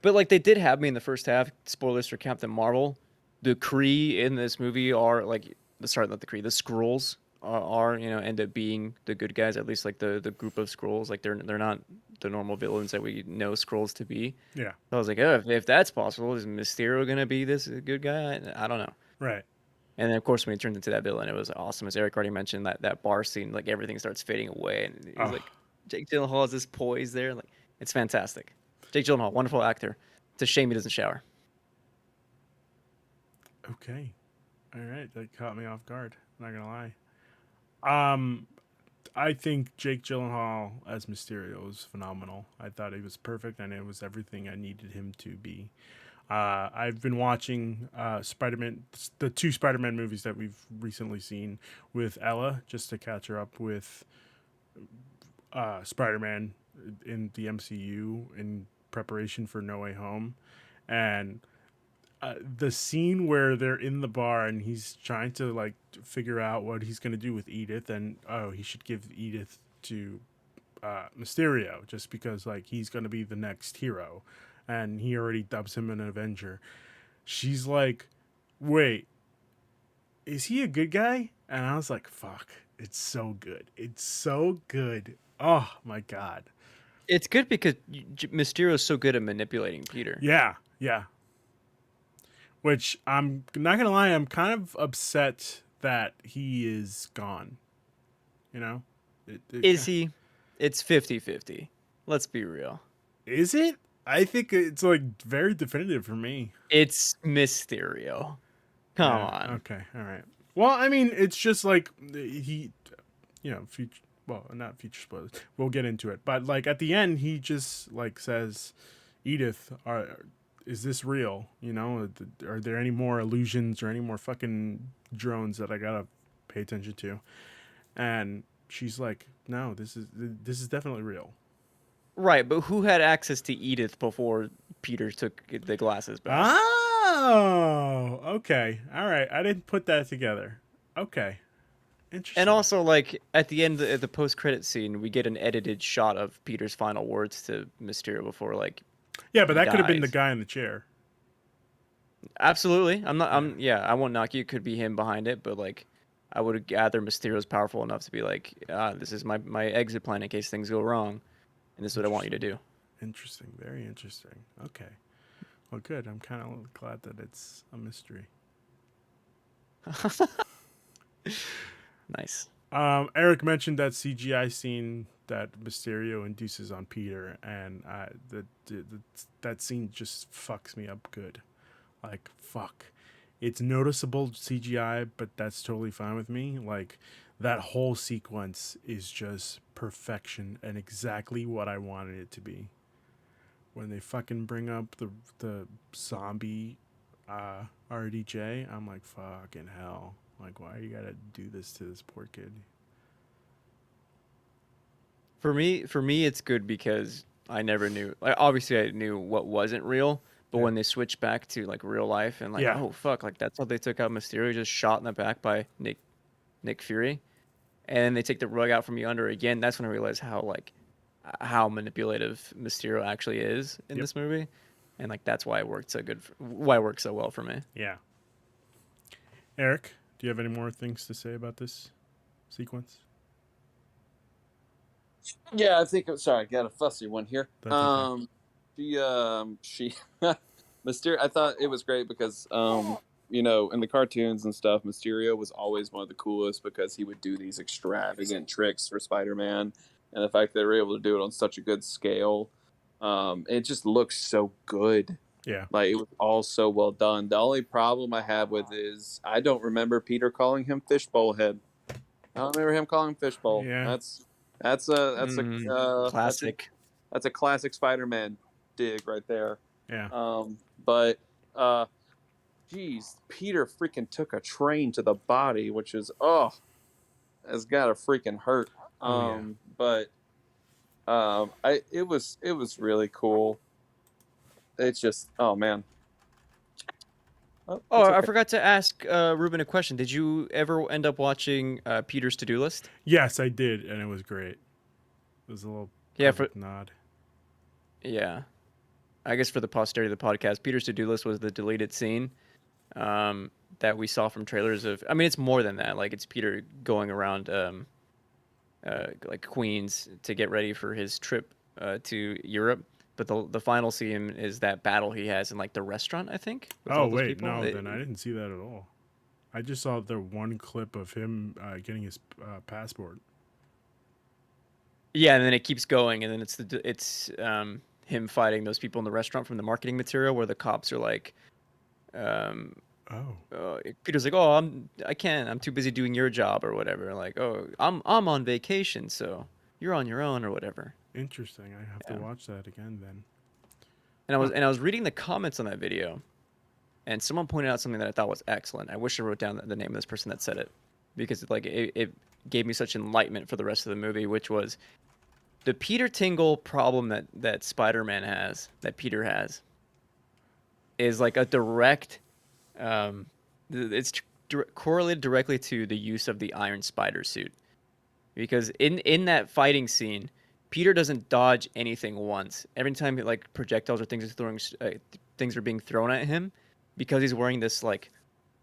But like they did have me in the first half. Spoilers for Captain Marvel. The Kree in this movie are like not the Kree. The Skrulls are end up being the good guys. At least like the group of Skrulls. Like they're not the normal villains that we know Skrulls to be. Yeah. So I was like, oh, if that's possible, is Mysterio gonna be this good guy? I don't know. Right. And then of course when he turns into that villain, it was awesome. As Eric already mentioned, that bar scene, like everything starts fading away, and he's like, Jake Gyllenhaal has this poise there, like it's fantastic. Jake Gyllenhaal, wonderful actor. It's a shame he doesn't shower. Okay. All right. That caught me off guard. I'm not gonna lie. I think Jake Gyllenhaal as Mysterio was phenomenal. I thought he was perfect, and it was everything I needed him to be. I've been watching Spider-Man, the two Spider-Man movies that we've recently seen with Ella, just to catch her up with Spider-Man in the MCU in preparation for No Way Home. And the scene where they're in the bar and he's trying to like figure out what he's going to do with Edith, and he should give Edith to Mysterio just because like he's going to be the next hero, and he already dubs him an Avenger. She's like, wait, is he a good guy? And I was like, fuck, it's so good. It's so good. Oh my god. It's good because Mysterio is so good at manipulating Peter. Yeah. Which I'm not gonna lie, I'm kind of upset that he is gone. Is he? It's 50-50. Let's be real. Is it? I think it's like very definitive for me. It's Mysterio. Come Yeah, on. okay. All right. Well, I mean, it's just like he, future. Well, not future spoilers. We'll get into it, but like at the end, he just like says, "Edith, is this real? Are there any more illusions or any more fucking drones that I gotta pay attention to?" And she's like, "No, this is definitely real." Right, but who had access to Edith before Peter took the glasses back? Oh, okay. All right. I didn't put that together. Okay. And Interesting. also, like at the end of the post-credit scene, we get an edited shot of Peter's final words to Mysterio before like Yeah, but he that could have been the dies. guy in the chair. Absolutely, I'm not. Yeah. Yeah, I won't knock you. It could be him behind it, but like, I would gather Mysterio's powerful enough to be like, this is my exit plan in case things go wrong, and this is what I want you to do. Interesting. Very interesting. Okay. Well, good. I'm kind of glad that it's a mystery. Nice. Eric mentioned that CGI scene that Mysterio induces on Peter, and that scene just fucks me up good. Like, fuck. It's noticeable CGI, but that's totally fine with me. Like, that whole sequence is just perfection and exactly what I wanted it to be. When they fucking bring up the zombie RDJ, I'm like, fucking hell. Like, why you gotta do this to this poor kid? For me, it's good because I never knew. Like, obviously, I knew what wasn't real, but Yeah. when they switch back to like real life and like, Yeah. oh fuck, like that's how they took out Mysterio, just shot in the back by Nick Fury, and they take the rug out from you under again. That's when I realized how manipulative Mysterio actually is in Yep. this movie, and like that's why it worked so good. Why it worked so well for me. Yeah. Eric, do you have any more things to say about this sequence? Yeah, I think. Sorry, I got a fussy one here. That's okay. She Mysterio. I thought it was great because in the cartoons and stuff, Mysterio was always one of the coolest because he would do these extravagant tricks for Spider-Man, and the fact that they were able to do it on such a good scale, it just looks so good. Yeah. Like it was all so well done. The only problem I have with is I don't remember Peter calling him Fishbowl Head. I don't remember him calling him Fishbowl. Yeah. Classic. That's a classic Spider-Man dig right there. Yeah. But geez, Peter freaking took a train to the body, which is has got to freaking hurt. Oh, But it was really cool. It's just man. Oh, it's I okay. forgot to ask Ruben a question. Did you ever end up watching Peter's to-do list? Yes, I did, and it was great. It was a little Yeah, perfect nod. yeah. I guess for the posterity of the podcast, Peter's to-do list was the deleted scene that we saw from trailers of. I mean, it's more than that. Like, it's Peter going around like Queens to get ready for his trip to Europe. But the final scene is that battle he has in like the restaurant, I think, with Oh all those wait, people. no, then I didn't see that at all. I just saw the one clip of him getting his passport. Yeah, and then it keeps going, and then it's him fighting those people in the restaurant from the marketing material, where the cops are like, um, Oh, Peter's like, "Oh, I can't. I'm too busy doing your job or whatever." Like, "Oh, I'm on vacation, so you're on your own or whatever." interesting. I have to Yeah. watch that again then. And Huh. I was reading the comments on that video, and someone pointed out something that I thought was excellent. I wish I wrote down the name of this person that said it, because it gave me such enlightenment for the rest of the movie, which was the Peter Tingle problem that Spider-Man has, that Peter has, is like a direct, it's correlated directly to the use of the Iron Spider suit, because in that fighting scene, Peter doesn't dodge anything once. Every time like projectiles or things are being thrown at him, because he's wearing this like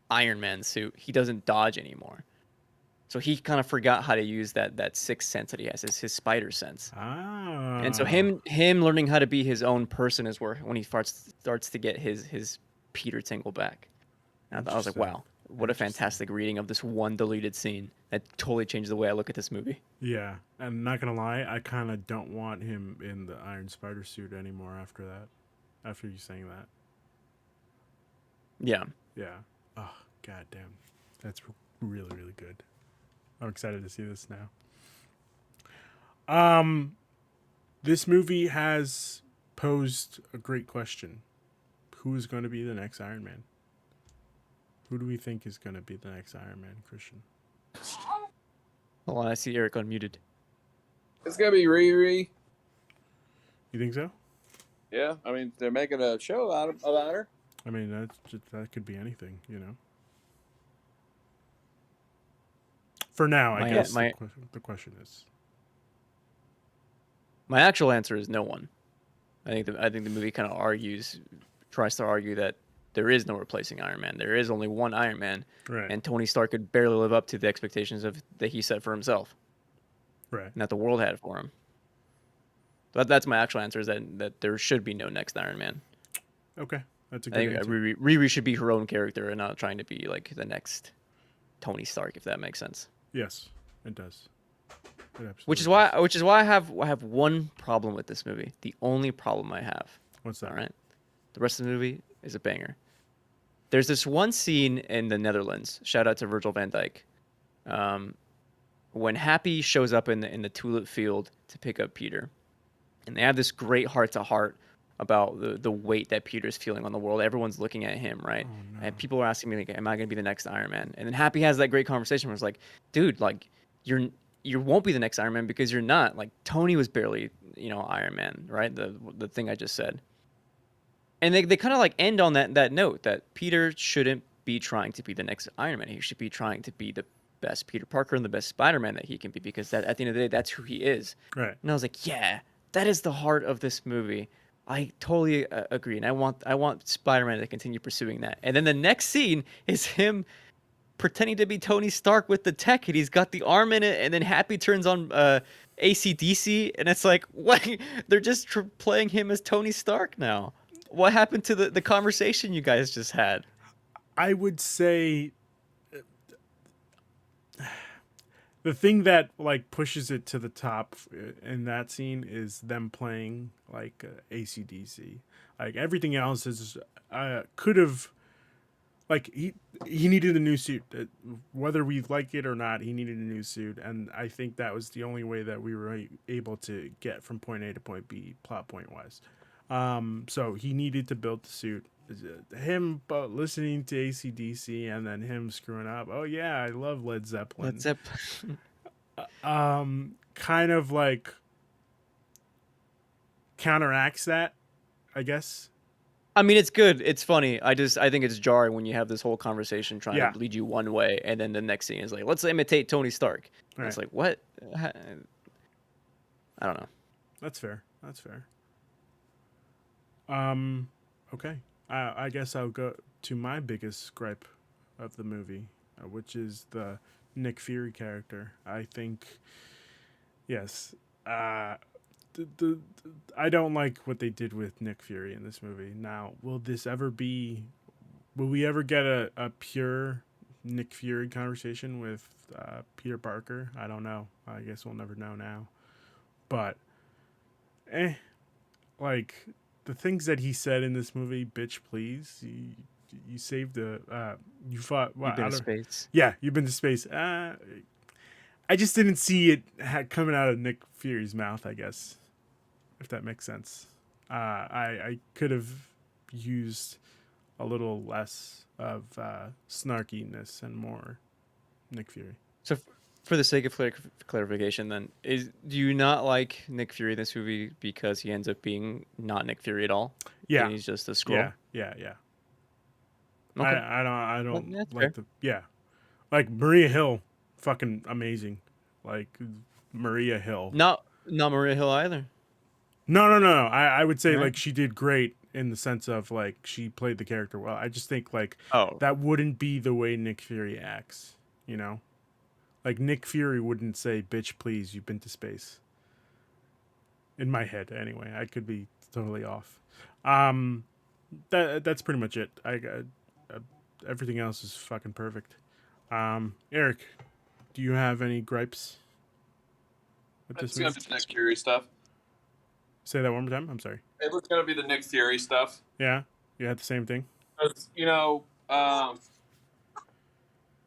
Iron Man suit, he doesn't dodge anymore. So he kind of forgot how to use that sixth sense that he has, his spider sense. And so Ah, him learning how to be his own person is where when he starts to get his Peter Tingle back. And I was like, interesting. wow, What a fantastic reading of this one deleted scene that totally changed the way I look at this movie. Yeah, I'm not gonna lie. I kind of don't want him in the Iron Spider suit anymore after that. After you saying that. Yeah. Yeah. Oh, goddamn. That's really, really good. I'm excited to see this now. This movie has posed a great question. Who is going to be the next Iron Man? Who do we think is going to be the next Iron Man, Christian? Hold on, I see Eric unmuted. It's gonna be Riri. You think so? Yeah, I mean they're making a show about her. I mean, that could be anything, you know. For now, I guess the question is. My actual answer is no one. I think the movie kind of tries to argue that there is no replacing Iron Man. There is only one Iron Man, Right. and Tony Stark could barely live up to the expectations that he set for himself, Right. and that the world had for him. But that's my actual answer: is that there should be no next Iron Man. Okay, that's a I good think answer. Riri should be her own character and not trying to be like the next Tony Stark, if that makes sense. Yes, it does. It absolutely Which is does. why I have one problem with this movie. The only problem I have. What's that? All right. The rest of the movie is a banger. There's this one scene in the Netherlands. Shout out to Virgil van Dijk. When Happy shows up in the tulip field to pick up Peter, and they have this great heart to heart about the weight that Peter's feeling on the world. Everyone's looking at him, right? Oh, no. And people are asking me, like, "Am I going to be the next Iron Man?" And then Happy has that great conversation where it's like, "Dude, like, you won't be the next Iron Man because you're not. Like, Tony was barely, Iron Man, right? The thing I just said." And they kind of like end on that note that Peter shouldn't be trying to be the next Iron Man. He should be trying to be the best Peter Parker and the best Spider-Man that he can be, because that at the end of the day, that's who he is. Right. And I was like, yeah, that is the heart of this movie. I totally agree, and I want Spider-Man to continue pursuing that. And then the next scene is him pretending to be Tony Stark with the tech, and he's got the arm in it, and then Happy turns on AC/DC, and it's like, what? They're just playing him as Tony Stark now. What happened to the conversation you guys just had? I would say the thing that like pushes it to the top in that scene is them playing like AC/DC. Like everything else is could have like he needed a new suit. Whether we like it or not, he needed a new suit, and I think that was the only way that we were able to get from point A to point B plot point wise. So he needed to build the suit. Him listening to AC/DC and then him screwing up. Oh yeah, I love Led Zeppelin. Led Zeppelin. Kind of like counteracts that, I guess. I mean, it's good. It's funny. I think it's jarring when you have this whole conversation trying Yeah. to lead you one way, and then the next scene is like, let's imitate Tony Stark. And Right. it's like, what? I don't know. That's fair. That's fair. Okay. I guess I'll go to my biggest gripe of the movie, which is the Nick Fury character. I think, yes, I don't like what they did with Nick Fury in this movie. Now, will we ever get a pure Nick Fury conversation with Peter Parker? I don't know. I guess we'll never know now. But, like, the things that he said in this movie, bitch, please. You saved you fought. Well, You've been to space. Yeah, you've been to space. I just didn't see it coming out of Nick Fury's mouth, I guess, if that makes sense. I could have used a little less of snarkiness and more Nick Fury. So, for the sake of clarification, then, do you not like Nick Fury in this movie because he ends up being not Nick Fury at all? Yeah, And he's just a Skrull? Yeah. Okay. I don't That's like fair. like Maria Hill, fucking amazing. Like Maria Hill. Not Maria Hill either. No. I would say Right. like she did great in the sense of like she played the character well. I just think like Oh. that wouldn't be the way Nick Fury acts, you know? Like Nick Fury wouldn't say, "Bitch, please, you've been to space." In my head, anyway. I could be totally off. That's pretty much it. everything else is fucking perfect. Eric, do you have any gripes with this It's gonna movie? be the Nick Fury stuff. Say that one more time. I'm sorry. It was gonna be the Nick Fury stuff. Yeah, you had the same thing. 'Cause,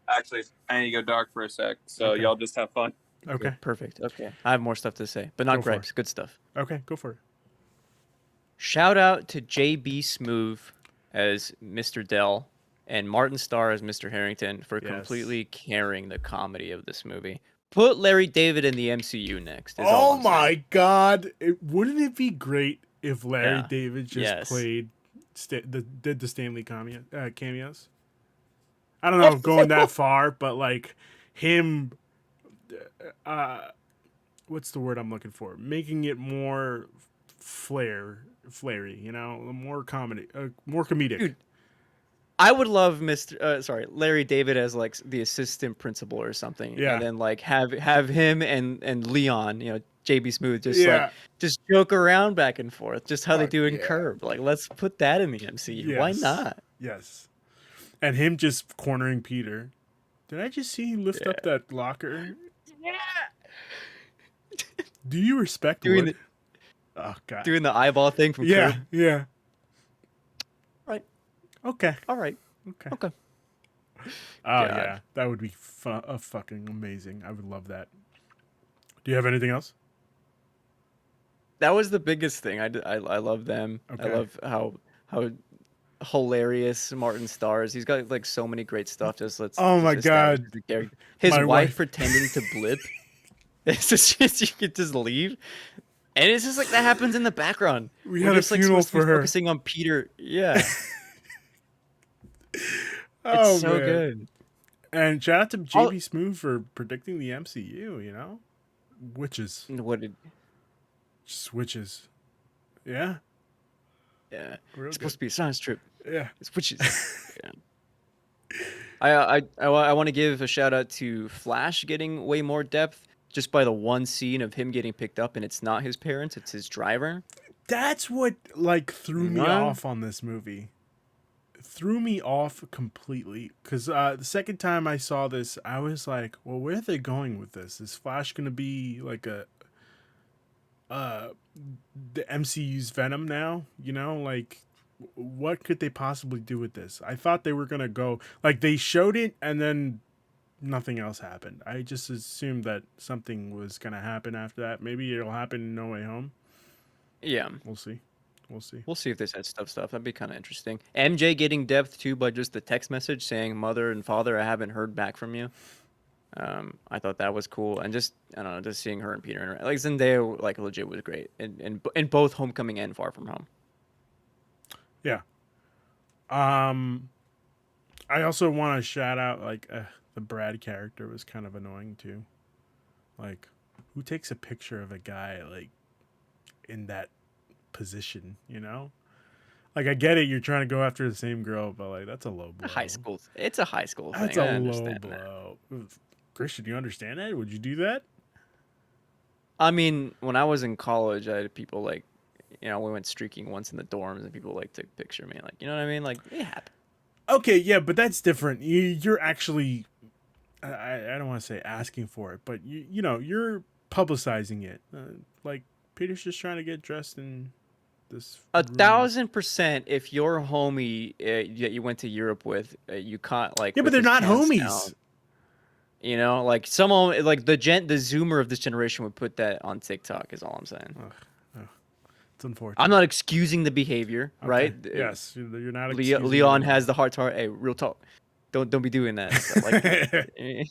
actually, I need to go dark for a sec, so Okay. y'all just have fun. Okay. Perfect. Okay. I have more stuff to say, but not Go for it. gripes. Good stuff. Okay, go for it. Shout out to JB Smoove as Mr. Dell and Martin Starr as Mr. Harrington for Yes. completely carrying the comedy of this movie. Put Larry David in the MCU next. Is all Oh I'm saying. my god! Wouldn't it be great if Larry Yeah. David just Yes. played did the Stanley cameos? I don't know, going that far, but like him. What's the word I'm looking for? Making it more flary, you know, more comedy, more comedic. Dude, I would love Larry David as like the assistant principal or something. Yeah. And then like have him and Leon, JB Smoove Yeah. just joke around back and forth, just how they Fuck do in yeah. Curb. Like let's put that in the MCU. Why Yes. not? Yes. And him just cornering Peter. Did I just see him lift up that locker? Yeah. Do you respect Doing Wood? Oh god. Doing the eyeball thing from Yeah, Curb. yeah. Right. Okay. All right. Okay. Okay. Oh God. yeah, that would be fucking amazing. I would love that. Do you have anything else? That was the biggest thing. I love them. Okay. I love how hilarious Martin Starr is. He's got like so many great stuff. Oh my establish God. the character. His My wife wife- pretending to blip. It's just you could just leave, and it's just like that happens in the background. We We're had a just like funeral supposed to be for her. focusing on Peter. Yeah, Oh it's so man. good. And shout out to All- JB Smoove for predicting the MCU. You know, witches, What did? just witches. Yeah, Yeah, real it's good. supposed to be a science trip. Yeah. It's witches. Yeah. I want to give a shout out to Flash getting way more depth just by the one scene of him getting picked up, and it's not his parents, it's his driver. That's what like threw me What? off on this movie. Threw me off completely because the second time I saw this, I was like, "Well, where are they going with this? Is Flash gonna be like the MCU's Venom now? You know, like what could they possibly do with this? I thought they were gonna go like they showed it and then nothing else happened. I just assumed that something was gonna happen after that. Maybe it'll happen in No Way Home. Yeah, We'll see. We'll see. we'll see if they said stuff. That'd be kind of interesting. MJ getting depth too by just the text message saying, "Mother and father, I haven't heard back from you." I thought that was cool, and just I don't know, just seeing her and Peter interact. Like Zendaya, like legit was great, in both Homecoming and Far From Home. Yeah. I also want to shout out like the Brad character was kind of annoying too. Like, who takes a picture of a guy like in that position? You know, like I get it, you're trying to go after the same girl, but like that's a low blow. High school. It's a high school That's thing. I a low understand that. blow. Christian, do you understand that? Would you do that? I mean, when I was in college, I had people like, we went streaking once in the dorms, and people like took a picture of me. Like, you know what I mean? Like, it happened. Okay, yeah, but that's different. You're actually, I don't want to say asking for it, but you know, you're publicizing it. Like Peter's just trying to get dressed in this. room. 1,000%. If your homie that you went to Europe with, you caught like. Yeah, but with they're his not pants homies. down, like someone like the zoomer of this generation would put that on TikTok. Is all I'm saying. It's unfortunate. I'm not excusing the behavior, Okay, right? Yes, you're not. Leon has the heart to heart. Hey, real talk. Don't be doing that. Stuff like,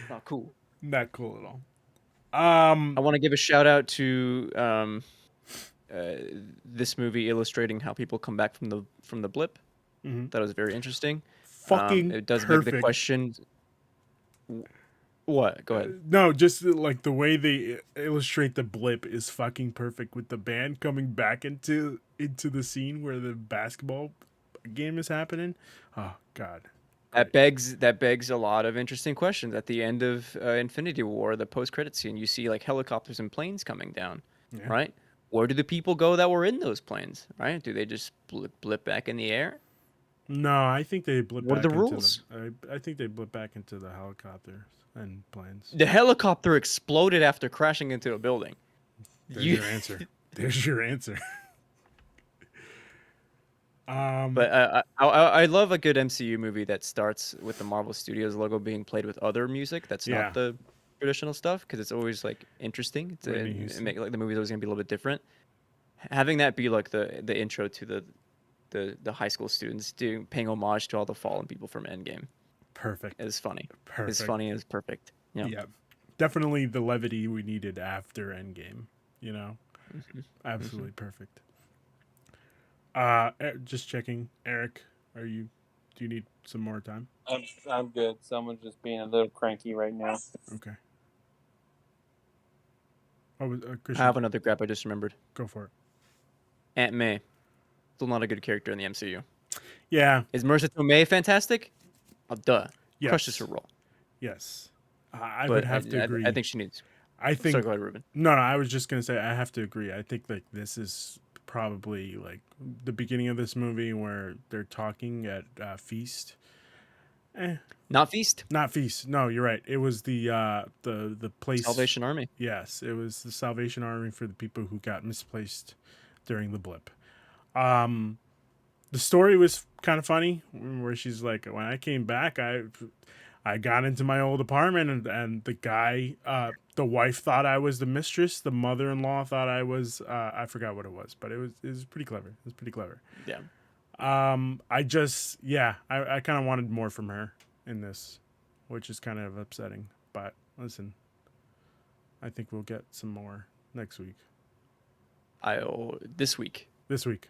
not cool. Not cool at all. I want to give a shout out to this movie illustrating how people come back from the blip. Mhm. That was very interesting. Fucking it does perfect. beg the question. What? Go ahead. No, just like the way they illustrate the blip is fucking perfect with the band coming back into the scene where the basketball game is happening. Oh God. That begs a lot of interesting questions. At the end of Infinity War, the post-credit scene, you see like helicopters and planes coming down, Yeah. right? Where do the people go that were in those planes, right? Do they just blip back in the air? No, I think they blip What are back the into rules? I think they blip back into the helicopters and planes. The helicopter exploded after crashing into a building. There's You, your answer. There's your answer. but I love a good MCU movie that starts with the Marvel Studios logo being played with other music that's Yeah. not the traditional stuff, because it's always like interesting to Whitney Houston. make like the movie's always gonna be a little bit different. Having that be like the intro to the high school students paying homage to all the fallen people from Endgame Perfect. is funny. Perfect. It's funny. It's perfect. Yeah. Yeah. Definitely the levity we needed after Endgame. You know, absolutely perfect. Just checking, Eric. Do you need some more time? I'm good. Someone's just being a little cranky right now. Okay. Oh, I Christian, have another grab I just remembered. go for it. Aunt May, still not a good character in the MCU. Yeah. Is Marissa Tomei fantastic? Oh, duh. Yes. Crushes her role. Yes. I But would have to agree. I think she needs. I think. Sorry, go ahead, Ruben. No, I was just gonna say I have to agree. I think like this is probably like the beginning of this movie where they're talking at Feast. Not Feast. Not Feast. No, you're right. It was the place. Salvation Army. Yes, it was the Salvation Army for the people who got misplaced during the blip. The story was kind of funny, where she's like, when I came back, I got into my old apartment, and the guy, the wife thought I was the mistress. The mother-in-law thought I was, I forgot what it was, but it was pretty clever. It was pretty clever. Yeah. I kind of wanted more from her in this, which is kind of upsetting. But listen, I think we'll get some more next week. This week. This week.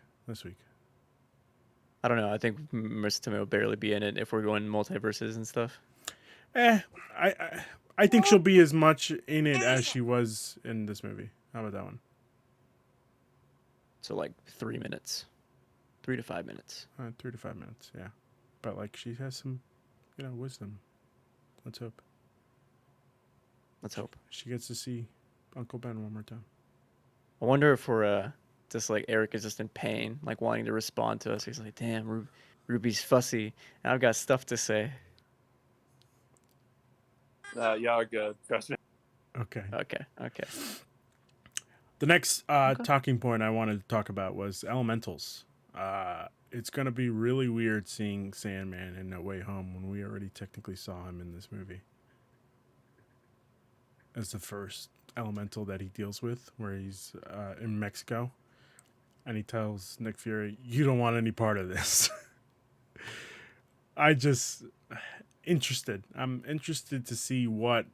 I don't know. I think Marissa Tomei will barely be in it if we're going multiverses and stuff. I think she'll be as much in it as she was in this movie. How about that one? So like 3 minutes, 3 to 5 minutes. 3 to 5 minutes, yeah. But like she has some, wisdom. Let's hope. Let's hope. She gets to see Uncle Ben one more time. I wonder if we're just like Eric is just in pain, like wanting to respond to us. He's like, "Damn, Ruby's fussy, and I've got stuff to say." Y'all are good. Trust me. Okay. Okay. The next talking point I wanted to talk about was elementals. It's going to be really weird seeing Sandman in No Way Home when we already technically saw him in this movie as the first elemental that he deals with, where he's in Mexico, and he tells Nick Fury, "You don't want any part of this." I'm interested to see what,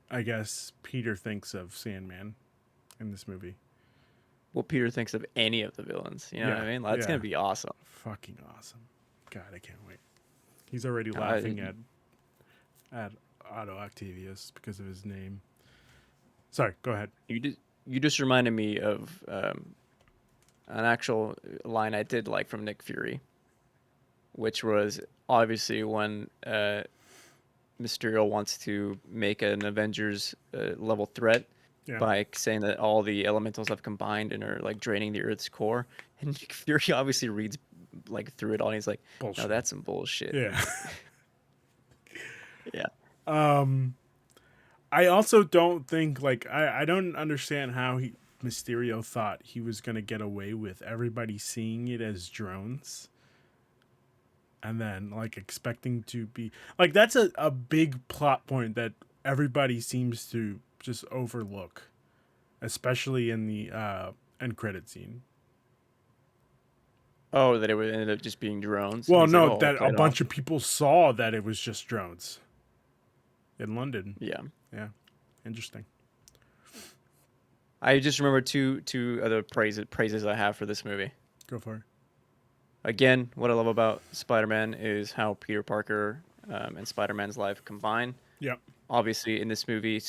I guess, Peter thinks of Sandman in this movie. What Peter thinks of any of the villains, you know what I mean? That's gonna be awesome. Fucking awesome. God, I can't wait. He's already laughing at Otto Octavius because of his name. Sorry, go ahead. You just reminded me of an actual line I did like from Nick Fury, which was obviously when Mysterio wants to make an Avengers level threat by saying that all the elementals have combined and are like draining the Earth's core, and Nick Fury obviously reads like through it all. And he's like, Bullshit. "No, that's some bullshit." Yeah. Yeah. I also don't think I don't understand how Mysterio thought he was gonna get away with everybody seeing it as drones, and then like expecting to be like that's a big plot point that everybody seems to just overlook, especially in the end credit scene. Oh, that it would end up just being drones. Well, He's no, like, "Oh, that play a it bunch off." of people saw that it was just drones in London. Yeah. Yeah, interesting. I just remember two other praises I have for this movie. Go for it. Again, what I love about Spider-Man is how Peter Parker and Spider-Man's life combine. Yep. Obviously, in this movie,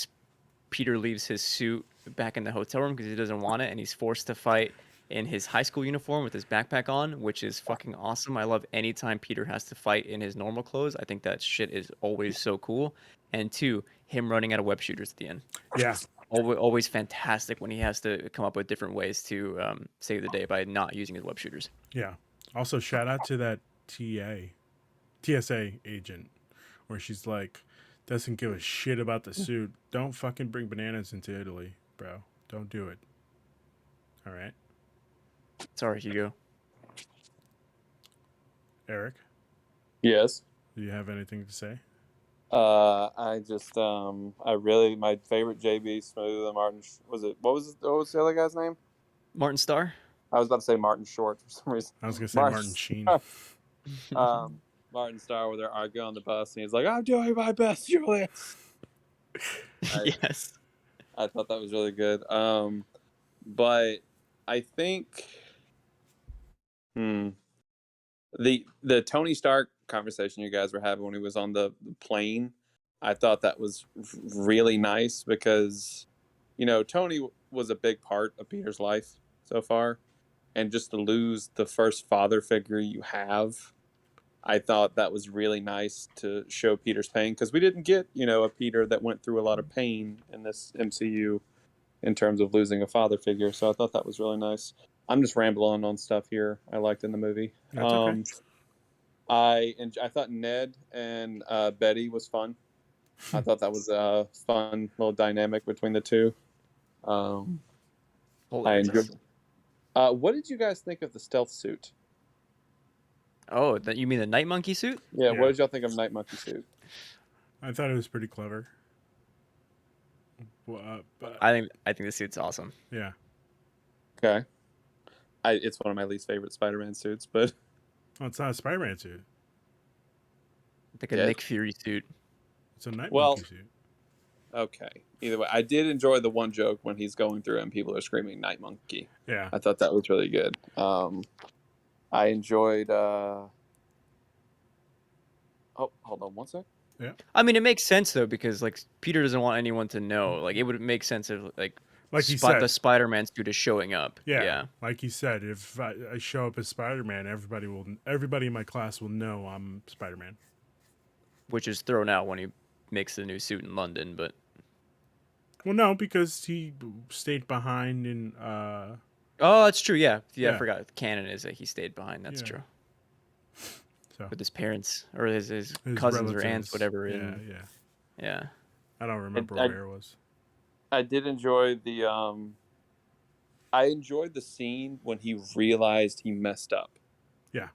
Peter leaves his suit back in the hotel room because he doesn't want it, and he's forced to fight in his high school uniform with his backpack on, which is fucking awesome. I love any time Peter has to fight in his normal clothes. I think that shit is always so cool. And two, him running out of web shooters at the end. Yeah. Always fantastic when he has to come up with different ways to save the day by not using his web shooters. Yeah. Also, shout out to that TSA agent, where she's like, doesn't give a shit about the suit. Don't fucking bring bananas into Italy, bro. Don't do it. All right, Sorry, Hugo. Eric, Yes. do you have anything to say? I just I really my favorite JB Smooth and Martin what was the other guy's name? Martin Starr. I was about to say Martin Short for some reason. I was gonna say Martin Sheen. Martin Starr, where they're arguing on the bus, and he's like, "I'm doing my best, Julius." Yes. I thought that was really good. But I think, the Tony Stark conversation you guys were having when he was on the plane, I thought that was really nice because, Tony was a big part of Peter's life so far, and just to lose the first father figure you have, I thought that was really nice to show Peter's pain because we didn't get, a Peter that went through a lot of pain in this MCU in terms of losing a father figure. So I thought that was really nice. I'm just rambling on stuff here I liked in the movie. That's okay. I thought Ned and Betty was fun. I thought that was a fun little dynamic between the two. I enjoyed. What did you guys think of the stealth suit? Oh, you mean the Night Monkey suit? Yeah, Yeah. what did y'all think of Night Monkey suit? I thought it was pretty clever. But, I think the suit's awesome. yeah. Okay. It's one of my least favorite Spider-Man suits, but Well, it's not a Spider-Man suit. Like a Yeah. Nick Fury suit. It's a Night Well- Monkey suit. okay. Either way, I did enjoy the one joke when he's going through and people are screaming Night Monkey. Yeah. I thought that was really good. I enjoyed. Oh, hold on one sec. I mean, it makes sense though because like Peter doesn't want anyone to know. Like it would make sense if like Like you said. the Spider-Man suit is showing up. Yeah. Like you said, if I show up as Spider-Man, everybody in my class will know I'm Spider-Man. Which is thrown out when he makes the new suit in London, but Well, no, because he stayed behind in. oh, that's true. Yeah, Yeah. I forgot. Canon is that he stayed behind. That's Yeah. true. So With his parents or his his cousins or relatives. aunts, whatever. Yeah, in, yeah. yeah. I don't remember I- where it was. I did enjoy the. I enjoyed the scene when he realized he messed up. Yeah.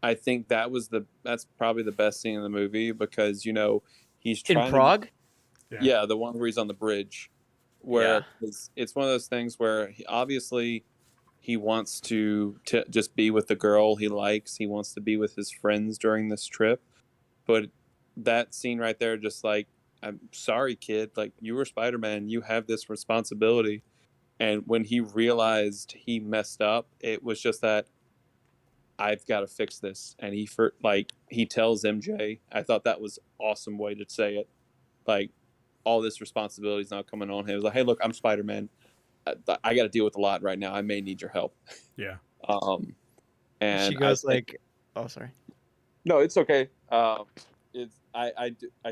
I think that's probably the best scene in the movie because he's In trying Prague. Yeah, the one where he's on the bridge, where it's one of those things where he wants to just be with the girl he likes. He wants to be with his friends during this trip, but that scene right there, just like, I'm sorry, kid, like you were Spider-Man, you have this responsibility. And when he realized he messed up, it was just that I've got to fix this. And he tells MJ. I thought that was awesome way to say it. Like, all this responsibility is now coming on him. It was like, hey, look, I'm Spider-Man. I got to deal with a lot right now. I may need your help. Yeah. And She goes like, "Oh, sorry." no, it's okay. I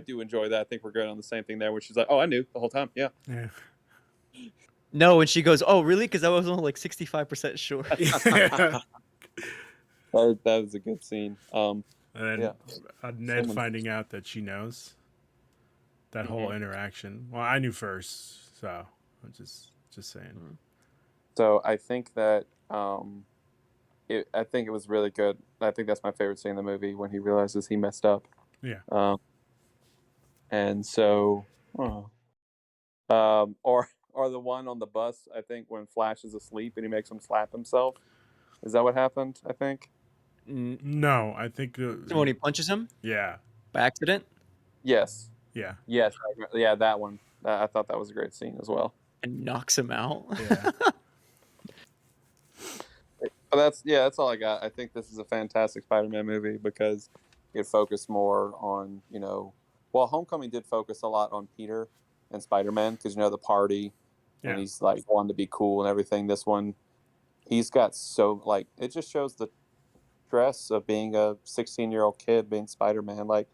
do enjoy that. I think we're good on the same thing there, where she's like, oh, I knew the whole time. Yeah. Yeah. No, and she goes, "Oh, really?" Because I was only like 65% sure. That was a good scene. And then Yeah. Ned Someone- finding out that she knows that whole interaction. Well, I knew first, so I'm just saying. So I think that I think it was really good. I think that's my favorite scene in the movie when he realizes he messed up. Yeah. And so, or the one on the bus. I think when Flash is asleep and he makes him slap himself. Is that what happened? I think. No, I think. When he punches him Yeah. by accident Yes. Yeah. Yes. Yeah, that one. I thought that was a great scene as well. and knocks him out. Yeah. But that's all I got. I think this is a fantastic Spider-Man movie because it focused more on, well, Homecoming did focus a lot on Peter and Spider-Man because, the party and Yeah. he's like wanting to be cool and everything. This one, he's got it just shows the stress of being a 16-year-old kid being Spider-Man. Like,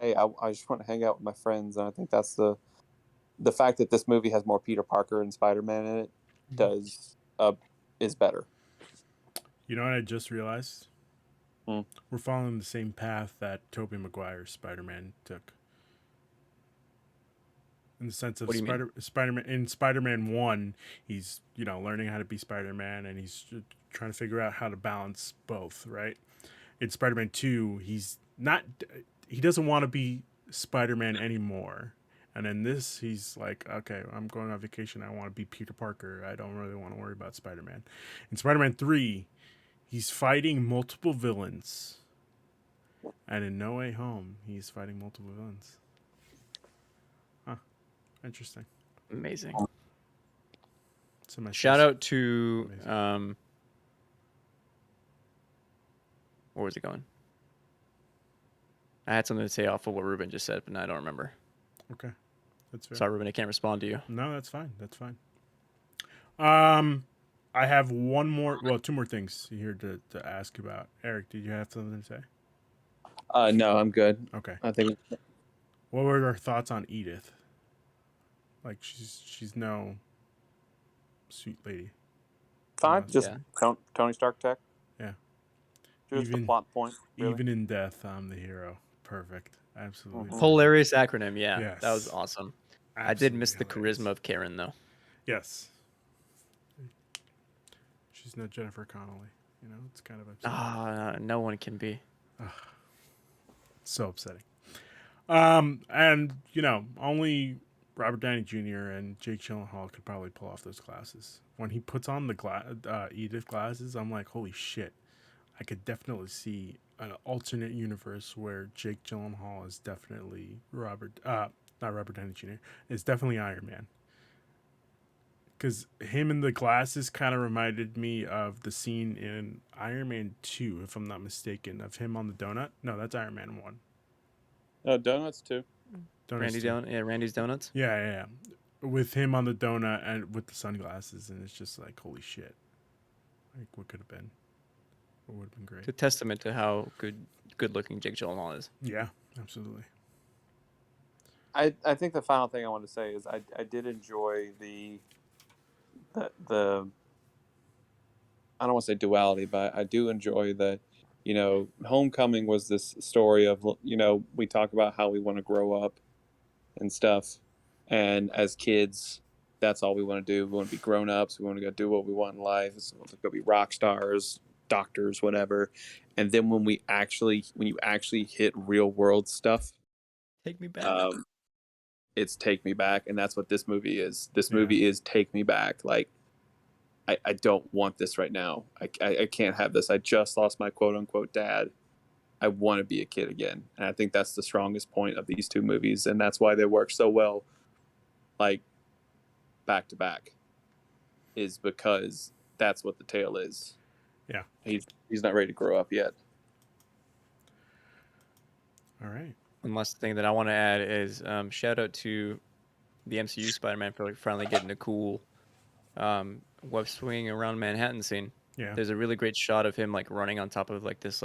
hey, I just want to hang out with my friends. And I think that's the fact that this movie has more Peter Parker and Spider-Man in it is better. You know what I just realized? We're following the same path that Tobey Maguire's Spider-Man took. In the sense of What do you mean? Spider-Man in Spider-Man 1, he's, learning how to be Spider-Man, and he's trying to figure out how to balance both, right? In Spider-Man 2, he doesn't want to be Spider-Man anymore. And in this, he's like, okay, I'm going on vacation. I want to be Peter Parker. I don't really want to worry about Spider-Man. In Spider-Man 3, he's fighting multiple villains. And in No Way Home, he's fighting multiple villains. Huh. Interesting. Amazing. So my Shout first- out to Amazing. where was it going? I had something to say off of what Ruben just said, but now I don't remember. Okay. That's fair. Sorry, Ruben, I can't respond to you. No, that's fine. That's fine. I have two more things here to ask about. Eric, did you have something to say? No, I'm good. Okay. I think What were your thoughts on Edith? Like she's no sweet lady. fine. Yeah. Just Tony Stark tech. Yeah. Just the Even- plot point. Really. Even in death, I'm the hero. Perfect. Absolutely. Mhm. Hilarious acronym, yeah. Yes. That was awesome. I did miss the Absolutely hilarious. charisma of Karen, though. Yes. She's no Jennifer Connelly. It's kind of upsetting. No one can be. So upsetting. And only Robert Downey Jr. and Jake Gyllenhaal could probably pull off those glasses. When he puts on the Edith glasses, I'm like, holy shit! I could definitely see an alternate universe where Jake Gyllenhaal is definitely not Robert Downey Jr. Is definitely Iron Man. Because him in the glasses kind of reminded me of the scene in Iron Man 2, if I'm not mistaken, of him on the donut. No, that's Iron Man 1. Donuts too. Donuts 2. Randy's Donuts. Yeah. With him on the donut and with the sunglasses, and it's just like, holy shit. Like, what could have been? What would have been great? It's a testament to how good looking Jake Gyllenhaal is. Yeah, absolutely. I think the final thing I want to say is I did enjoy the I don't want to say duality, but I do enjoy that. Homecoming was this story of we talk about how we want to grow up and stuff, and as kids, that's all we want to do. We want to be grown ups. We want to go do what we want in life. So we want to go be rock stars, doctors, whatever. And then when you actually hit real world stuff, Take me back. it's Take Me Back, and that's what this movie is. This movie is Take Me Back. Like, I don't want this right now. I can't have this. I just lost my quote unquote dad. I want to be a kid again. And I think that's the strongest point of these two movies, and that's why they work so well, like, back to back, is because that's what the tale is. Yeah. He's not ready to grow up yet. All right. One last thing that I want to add is shout out to the MCU Spider-Man for finally getting a cool web swinging around Manhattan scene. Yeah. There's a really great shot of him like running on top of like this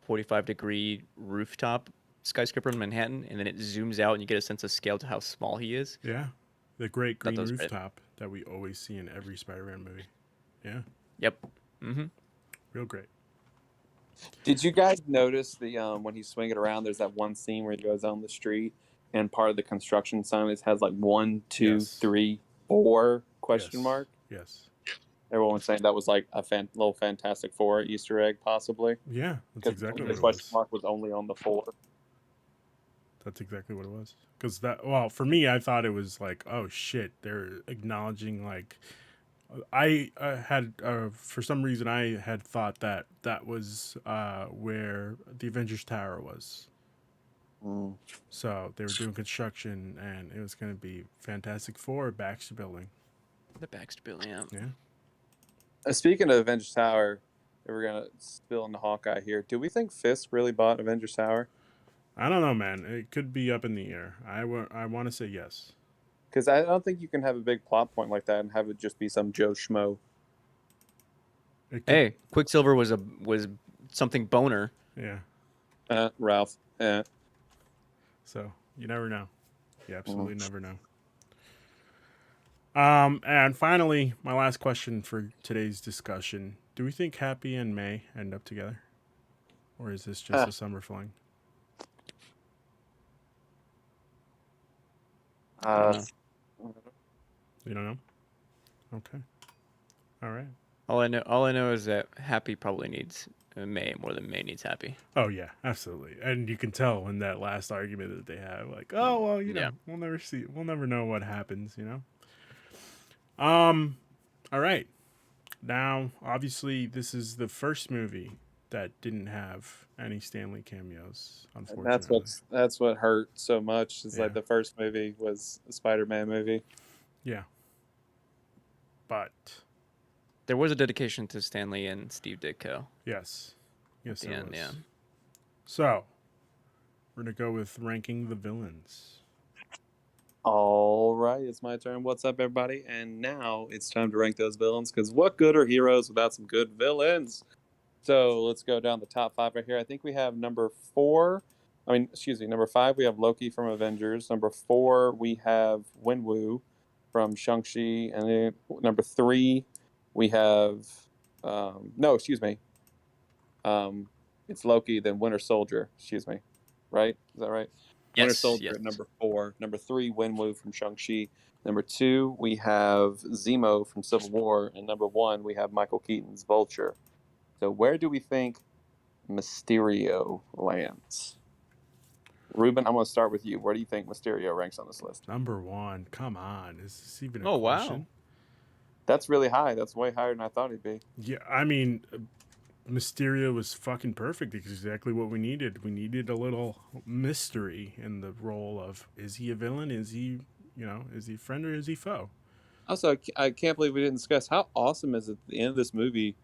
45-degree rooftop skyscraper in Manhattan, and then it zooms out and you get a sense of scale to how small he is. Yeah. The great green was great. rooftop that we always see in every Spider-Man movie. Yeah. Yep. Mm-hmm. Real great. Did you guys notice the when he's swinging around? There's that one scene where he goes on the street, and part of the construction sign has like 1, 2, Yes. 3, 4 question Yes. mark. Yes. Everyone was saying that was like a little Fantastic Four Easter egg, possibly. Yeah. That's exactly the what it question was. mark was only on the 4. That's exactly what it was. Because for me, I thought it was like, oh shit, they're acknowledging like, I had for some reason I had thought that was where the Avengers Tower was. So they were doing construction, and it was going to be Fantastic Four Baxter Building. The Baxter Building, yeah. Yeah. Speaking of Avengers Tower, we're gonna spill into Hawkeye here. Do we think Fisk really bought Avengers Tower? I don't know, man. It could be up in the air. I want to say yes. Because I don't think you can have a big plot point like that and have it just be some Joe Schmo. It could, Hey, Quicksilver was something boner. Yeah. Ralph. So you never know. You absolutely never know. And finally, my last question for today's discussion: do we think Happy and May end up together? or is this just a summer fling? I don't know. You don't know? Okay. All right. All I know is that Happy probably needs May more than May needs Happy. Oh yeah, absolutely. And you can tell in that last argument that they have, like, oh well, Yeah. we'll never know what happens, All right. Now, obviously, this is the first movie that didn't have any Stanley cameos, And unfortunately. that's what hurt so much. Is Yeah. like the first movie was a Spider-Man movie. Yeah. But There was a dedication to Stanley and Steve Ditko yes. at Yes, the there end. was. Yeah. So, we're going to go with ranking the villains. All right, it's my turn. What's up, everybody? And now it's time to rank those villains, because what good are heroes without some good villains? So let's go down the top 5 right here. I think we have number 5, we have Loki from Avengers. Number 4, we have Wenwu from Shang-Chi. And then number 3, we have, it's Loki, then Winter Soldier, right? Is that right? Winter Yes. Soldier Yes. at number 4. Number 3, Wenwu from Shang-Chi. Number 2, we have Zemo from Civil War. And number 1, we have Michael Keaton's Vulture. So where do we think Mysterio lands? Ruben, I'm going to start with you. Where do you think Mysterio ranks on this list? Number 1. Come on. Is this even a Oh, wow. question? That's really high. That's way higher than I thought he'd be. Yeah, I mean, Mysterio was fucking perfect. It's exactly what we needed. We needed a little mystery in the role of, is he a villain? Is he a friend or is he foe? Also, I can't believe we didn't discuss how awesome is it at the end of this movie,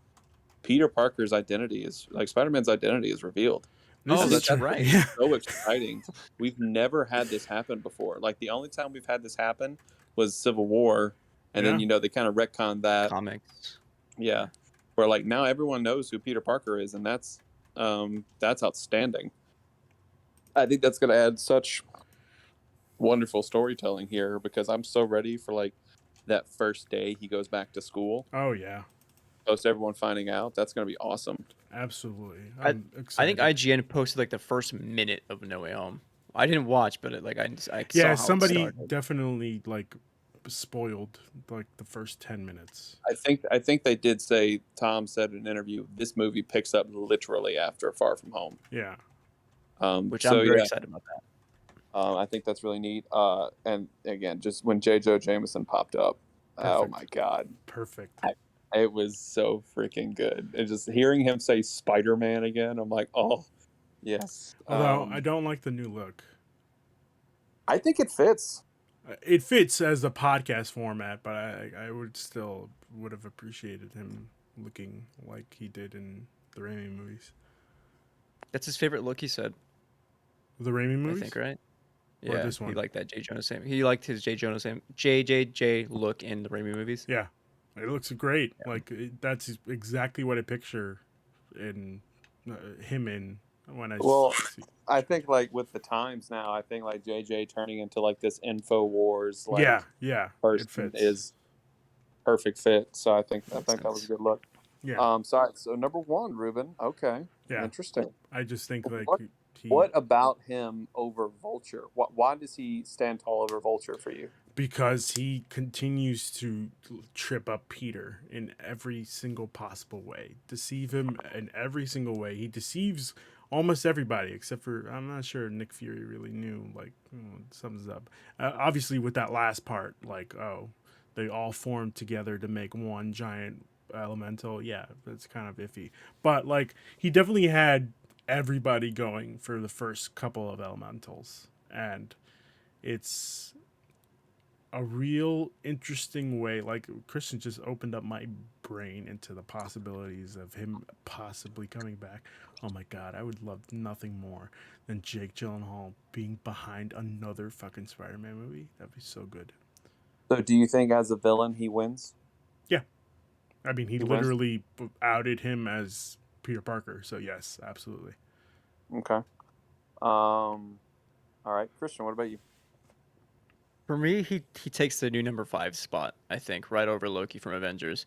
Peter Parker's identity is, like, Spider-Man's identity is revealed. That's right. Yeah. So exciting. We've never had this happen before. Like, the only time we've had this happen was Civil War, and then they kind of retconned that. Comics. Yeah, where like now everyone knows who Peter Parker is, and that's outstanding. I think that's going to add such wonderful storytelling here, because I'm so ready for like that first day he goes back to school. Oh yeah, Post everyone finding out. That's going to be awesome. absolutely. I I'm excited. think IGN posted like the first minute of No Way Home. I didn't watch, but I saw Yeah, how somebody it started. definitely like spoiled like the first 10 minutes. I think they did say, Tom said in an interview, this movie picks up literally after Far From Home. Yeah. Which I'm very excited about that. I think that's really neat. And again, just when J. Jonah Jameson popped up, oh my God. Perfect. It was so freaking good. And just hearing him say Spider-Man again, I'm like, oh, yes. Although I don't like the new look. I think it fits. It fits as a podcast format, but I would have appreciated him looking like he did in the Raimi movies. That's his favorite look, he said. The Raimi movies? I think, right? Or Yeah, this one? he liked that J. Jonah Sam. He liked his JJJ look in the Raimi movies. Yeah. It looks great. Yeah. Like, that's exactly what I picture in him in when I see. I think, like, with the times now, I think, like, JJ turning into, like, this InfoWars, like, person is perfect fit. So I think that was a good look. Yeah. So number 1, Ruben. Okay. Yeah. Interesting. I just think, like, what about him over Vulture? Why does he stand tall over Vulture for you? Because he continues to trip up Peter in every single possible way, deceive him in every single way. He deceives almost everybody except for, I'm not sure Nick Fury really knew, like, something's up. Obviously with that last part, like, they all formed together to make one giant elemental. Yeah, that's kind of iffy. But, like, he definitely had everybody going for the first couple of elementals. And it's a real interesting way. Like, Cristian just opened up my brain into the possibilities of him possibly coming back. Oh my God, I would love nothing more than Jake Gyllenhaal being behind another fucking Spider-Man movie. That'd be so good. So do you think as a villain he wins? Yeah. I mean, he literally outed him as Peter Parker. So yes, absolutely. Okay. All right, Cristian, what about you? For me, he takes the new number 5 spot, I think, right over Loki from Avengers.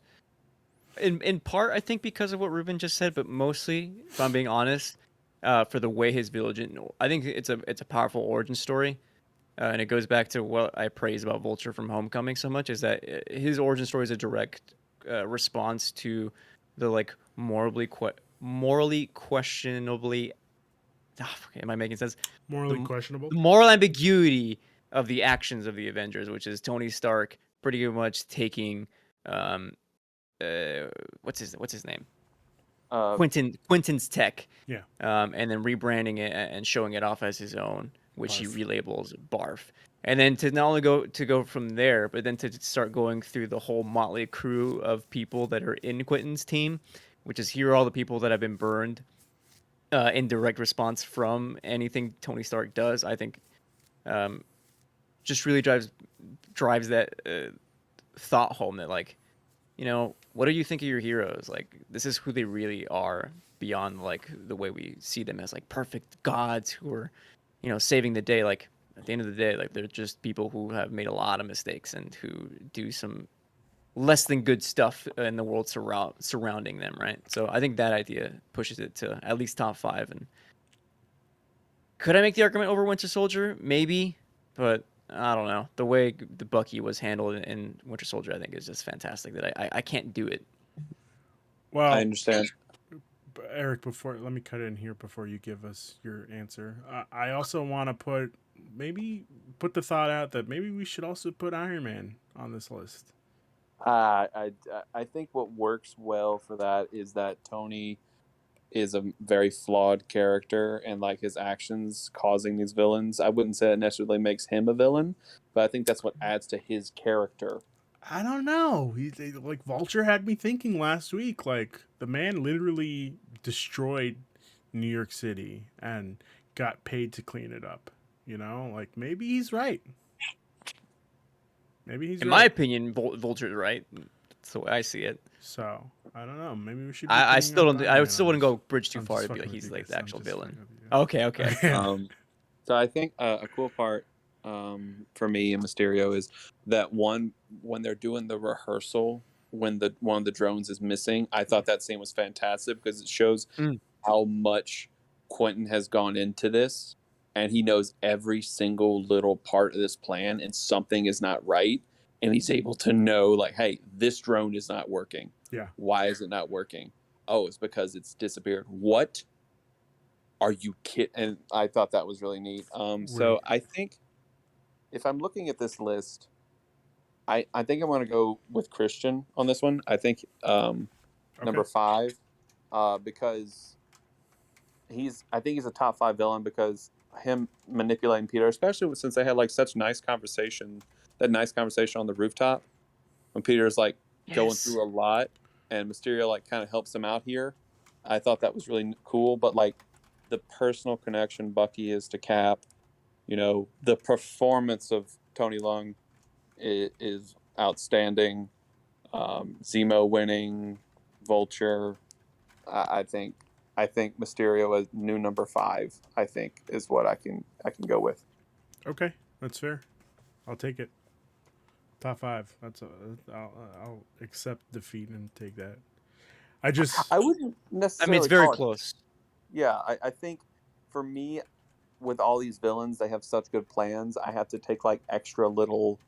In part, I think because of what Ruben just said, but mostly, if I'm being honest, for the way his villain. I think it's a powerful origin story. And it goes back to what I praise about Vulture from Homecoming so much is that his origin story is a direct response to the like morally questionably. Am I making sense? Morally The, questionable. the moral ambiguity of the actions of the Avengers, which is Tony Stark pretty much taking um what's his name? Uh, Quentin's tech, Yeah. and then rebranding it and showing it off as his own, which he Barf. relabels Barf. And then to not only go from there, but then to start going through the whole motley crew of people that are in Quentin's team, which is here are all the people that have been burned in direct response from anything Tony Stark does. I think um, just really drives that thought home that like, what do you think of your heroes? Like, this is who they really are beyond like the way we see them as like perfect gods who are, saving the day. Like at the end of the day, like they're just people who have made a lot of mistakes and who do some less than good stuff in the world surrounding them, right? So I think that idea pushes it to at least top 5. And could I make the argument over Winter Soldier? Maybe, but I don't know. The way the Bucky was handled in Winter Soldier, I think, is just fantastic. That I can't do it. I Well, understand. Eric, before let me cut in here before you give us your answer. I also want to put the thought out that maybe we should also put Iron Man on this list. I think what works well for that is that Tony is a very flawed character, and like his actions causing these villains. I wouldn't say it necessarily makes him a villain, but I think that's what adds to his character. I don't know. Like Vulture had me thinking last week. Like the man literally destroyed New York City and got paid to clean it up. Like maybe he's right. Maybe he's In right. my opinion, Vulture's right. That's the way I see it. So I don't know. Maybe we should. Be I putting still up don't. Iron I Man still on wouldn't this. go bridge too I'm far just to be like fucking with he's you like guys. the I'm actual just villain. fucking with you. Okay, okay. So I think a cool part for me and Mysterio is that when they're doing the rehearsal when one of the drones is missing. I thought that scene was fantastic because it shows how much Quentin has gone into this, and he knows every single little part of this plan, and something is not right, and he's able to know like, hey, this drone is not working. Yeah. Why is it not working? Oh, it's because it's disappeared. What? Are you kidding? And I thought that was really neat. So Right. I think if I'm looking at this list, I think I want to go with Christian on this one. I think number 5, because I think he's a top 5 villain because him manipulating Peter, especially since they had like such nice conversation, that nice conversation on the rooftop when Peter's like going through a lot and Mysterio like kind of helps him out here. I thought that was really cool, but like the personal connection Bucky is to Cap, the performance of Tony Leung is outstanding. Zemo winning, Vulture. I think Mysterio as new number 5. I think is what I can go with. Okay, that's fair. I'll take it. Top 5. I'll accept defeat and take that. I wouldn't I necessarily. mean, it's very call it- close. Yeah, I think for me, with all these villains, they have such good plans. I have to take like extra little,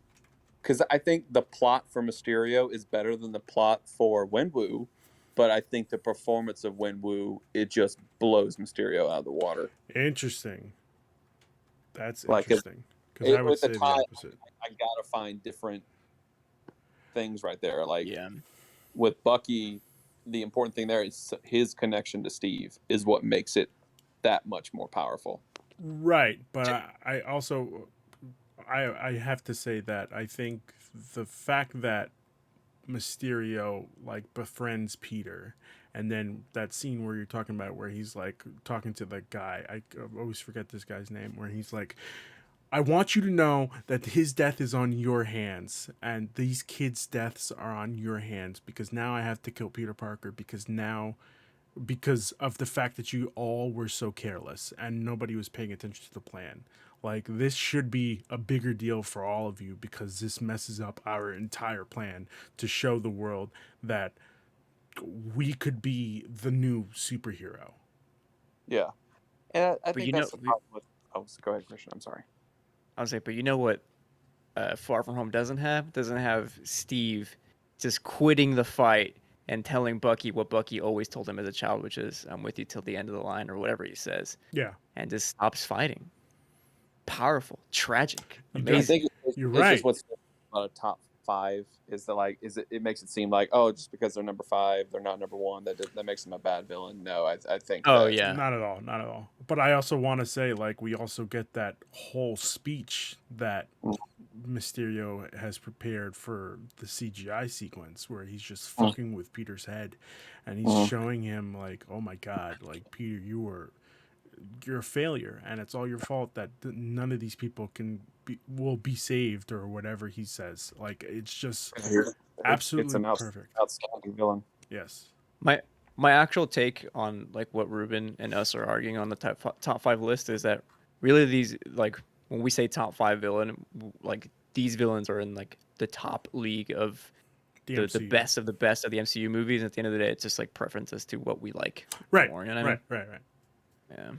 because I think the plot for Mysterio is better than the plot for Wenwu, but I think the performance of Wenwu, it just blows Mysterio out of the water. Interesting. That's Like interesting. Because I would with the say the tie, opposite. I gotta find different things right there. Like Yeah. with Bucky, the important thing there is his connection to Steve is what makes it that much more powerful. Right, but I also I have to say that I think the fact that Mysterio like befriends Peter, and then that scene where you're talking about where he's like talking to the guy, I always forget this guy's name, where he's like, I want you to know that his death is on your hands and these kids' deaths are on your hands because now I have to kill Peter Parker because of the fact that you all were so careless and nobody was paying attention to the plan. Like, this should be a bigger deal for all of you because this messes up our entire plan to show the world that we could be the new superhero. Yeah. And I But think that's the problem with. Oh, go ahead, Christian. I'm sorry. I was like, but you know what? Far From Home doesn't have Steve just quitting the fight and telling Bucky what Bucky always told him as a child, which is "I'm with you till the end of the line" or whatever he says, Yeah, and just stops fighting. Powerful, tragic, You I guys- amazing. think You're it's right. just what's about a top 5 is that like it makes it seem like, oh, just because they're number 5 they're not number 1, that makes them a bad villain. No, I think Oh that yeah, Not at all, not at all. But I also want to say, like, we also get that whole speech that Mysterio has prepared for the CGI sequence where he's just fucking with Peter's head, and he's showing him like, oh my god, like Peter, you're a failure, and it's all your fault that none of these people will be saved or whatever he says. Like, it's just it's absolutely an perfect. outstanding villain. Yes. my actual take on like what Ruben and us are arguing on the top 5 list is that really these, like, when we say top 5 villain, like these villains are in like the top league of the MCU. best of the best of the MCU movies. And at the end of the day, it's just like preferences to what we like Right. more. You know what I mean? Right. Yeah.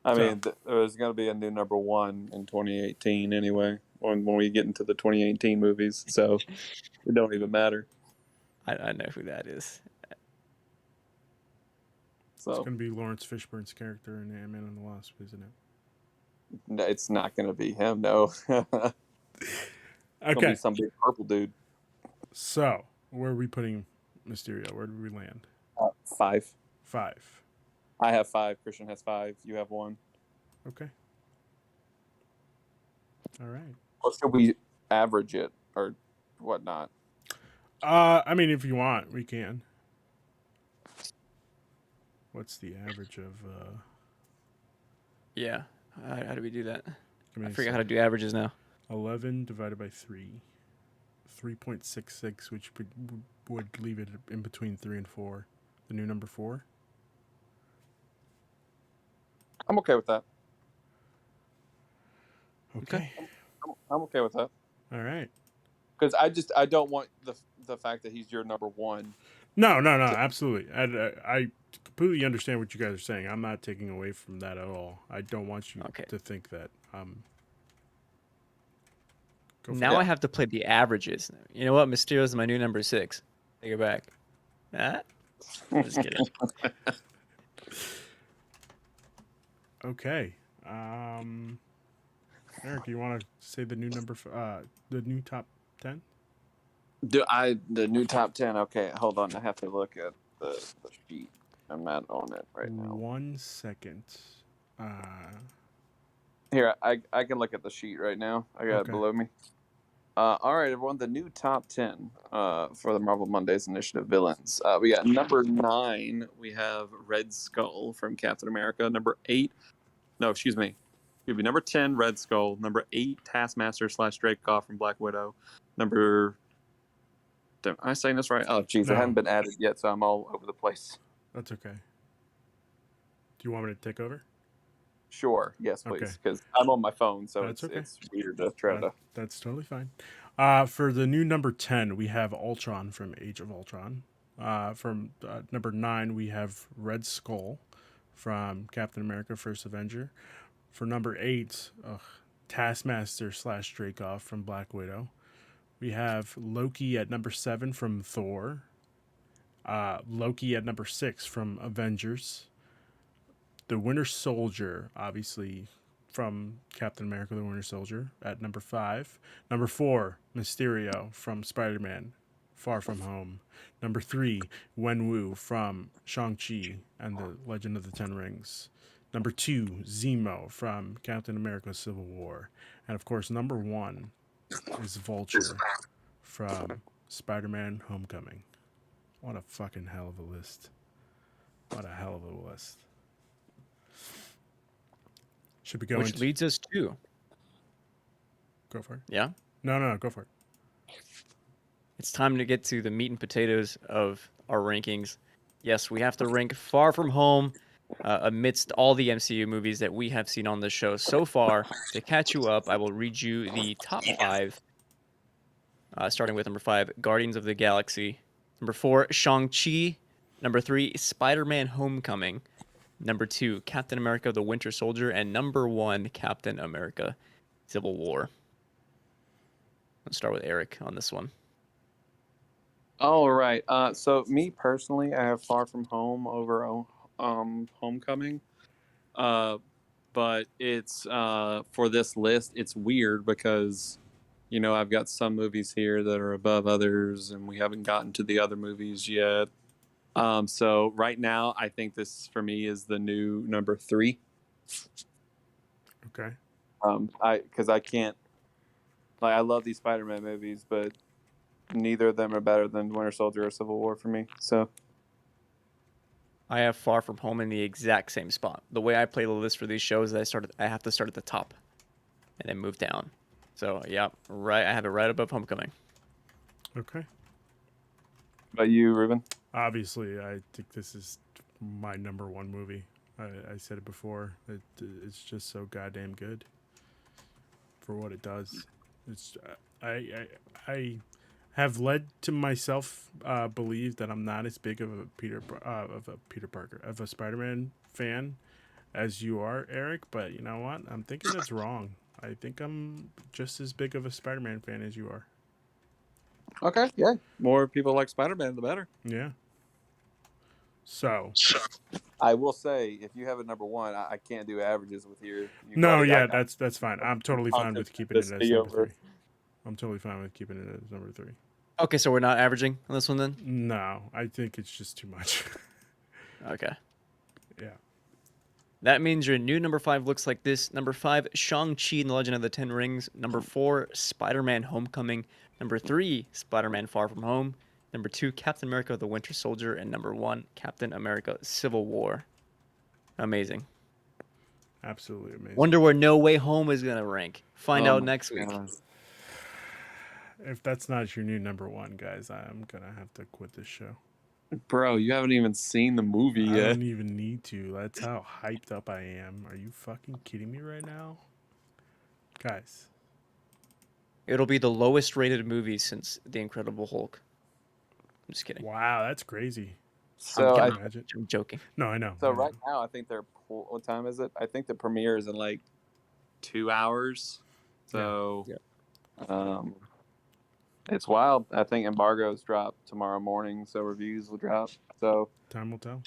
I So- mean, there's going to be a new number 1 in 2018 anyway. When we get into the 2018 movies, so it don't even matter. I know who that is. It's So gonna be Lawrence Fishburne's character in Ant-Man and the Wasp, isn't it? no, it's not going to be him. No, it's going to Okay. be some big purple dude. So, where are we putting Mysterio? Where did we land? 5. 5. I have 5. Christian has 5. You have 1. Okay. All right. Or should we average it or whatnot? I mean, if you want, we can. What's the average of? Yeah. How do we do that? Give me I a forget how sec. to do averages now. 11 divided by 3. 3.66, which would leave it in between 3 and 4. The new number 4. I'm okay with that. Okay. I'm okay with that All right. because I don't want the fact that he's your number 1. No, absolutely. I completely understand what you guys are saying. I'm not taking away from that at all. I don't want you Okay. to think that. Go for Now it. I have to play the averages. You know what? Mysterio is my new number 6. Take it back. Ah? I'm just kidding. Okay. Eric, do you want to say the new the new top 10? The new top 10? Okay, hold on. I have to look at the sheet. I'm not on it right now. 1 second. Here, I can look at the sheet right now. I got Okay. it below me. All right, everyone. The new top 10 for the Marvel Mondays Initiative villains. We got number 9. We have Red Skull from Captain America. Number 8. No, excuse me. It'd be number 10, Red Skull. Number 8, Taskmaster / Dreadnought from Black Widow. Am I saying this right? Oh, jeez, No. it hadn't been added yet, so I'm all over the place. That's okay. Do you want me to take over? Sure, yes, please, Okay. because I'm on my phone, so That's okay. it's weird to try to. That's totally fine. For the new number 10, we have Ultron from Age of Ultron. From number 9, we have Red Skull from Captain America: First Avenger. For number 8, Taskmaster / Dreadnought from Black Widow. We have Loki at number 7 from Thor. Loki at number 6 from Avengers. The Winter Soldier, obviously, from Captain America: The Winter Soldier at number 5. Number 4, Mysterio from Spider-Man: Far From Home. Number 3, Wenwu from Shang-Chi and the Legend of the Ten Rings. Number 2, Zemo from Captain America: Civil War. And of course, number 1 is Vulture from Spider-Man: Homecoming. What a fucking hell of a list. What a hell of a list. Should we go Which into... leads us to... Go for it. Yeah? No, go for it. It's time to get to the meat and potatoes of our rankings. Yes, we have to rank Far From Home amidst all the MCU movies that we have seen on the show so far. To catch you up, I will read you the top 5. Starting with number 5, Guardians of the Galaxy. Number 4, Shang-Chi. Number 3, Spider-Man: Homecoming. number 2, Captain America: The Winter Soldier, and number 1, Captain America: Civil War. Let's start with Eric on this one. All right. So me personally, I have Far From Home over Homecoming. But it's for this list, it's weird because I've got some movies here that are above others, and we haven't gotten to the other movies yet. So right now, I think this for me is the new number 3. Okay. Because I can't, like, I love these Spider-Man movies, but neither of them are better than Winter Soldier or Civil War for me. So I have Far From Home in the exact same spot. The way I play the list for these shows, I have to start at the top and then move down. So yeah, right. I have it right above Homecoming. Okay. about you, Ruben? Obviously, I think this is my number 1 movie. I said it before. It's just so goddamn good for what it does. It's I have led to myself believe that I'm not as big of a Peter Parker of a Spider-Man fan as you are, Eric. But you know what? I'm thinking that's wrong. I think I'm just as big of a Spider-Man fan as you are. Okay, yeah. More people like Spider-Man, the better. Yeah. So. I will say, if you have a number 1, I can't do averages with you, No, buddy. yeah, that's fine. I'm totally fine with keeping it as number 3. over. I'm totally fine with keeping it as number 3. Okay, so we're not averaging on this one then? No, I think it's just too much. Okay. Yeah. That means your new number 5 looks like this. Number 5, Shang-Chi and the Legend of the Ten Rings. Number 4, Spider-Man: Homecoming. Number 3, Spider-Man: Far From Home. Number 2, Captain America: The Winter Soldier. And number 1, Captain America: Civil War. Amazing. Absolutely amazing. Wonder where No Way Home is going to rank. Find out next week. If that's not your new number 1, guys, I'm going to have to quit this show. Bro, you haven't even seen the movie I yet. don't even need to. That's how hyped up I am. Are you fucking kidding me right now? Guys. It'll be the lowest rated movie since The Incredible Hulk. I'm just kidding. Wow, that's crazy. So I'm joking. No, I know. So right now, I think what time is it? I think the premiere is in like 2 hours. So, it's wild. I think embargoes drop tomorrow morning, so reviews will drop. So time will tell.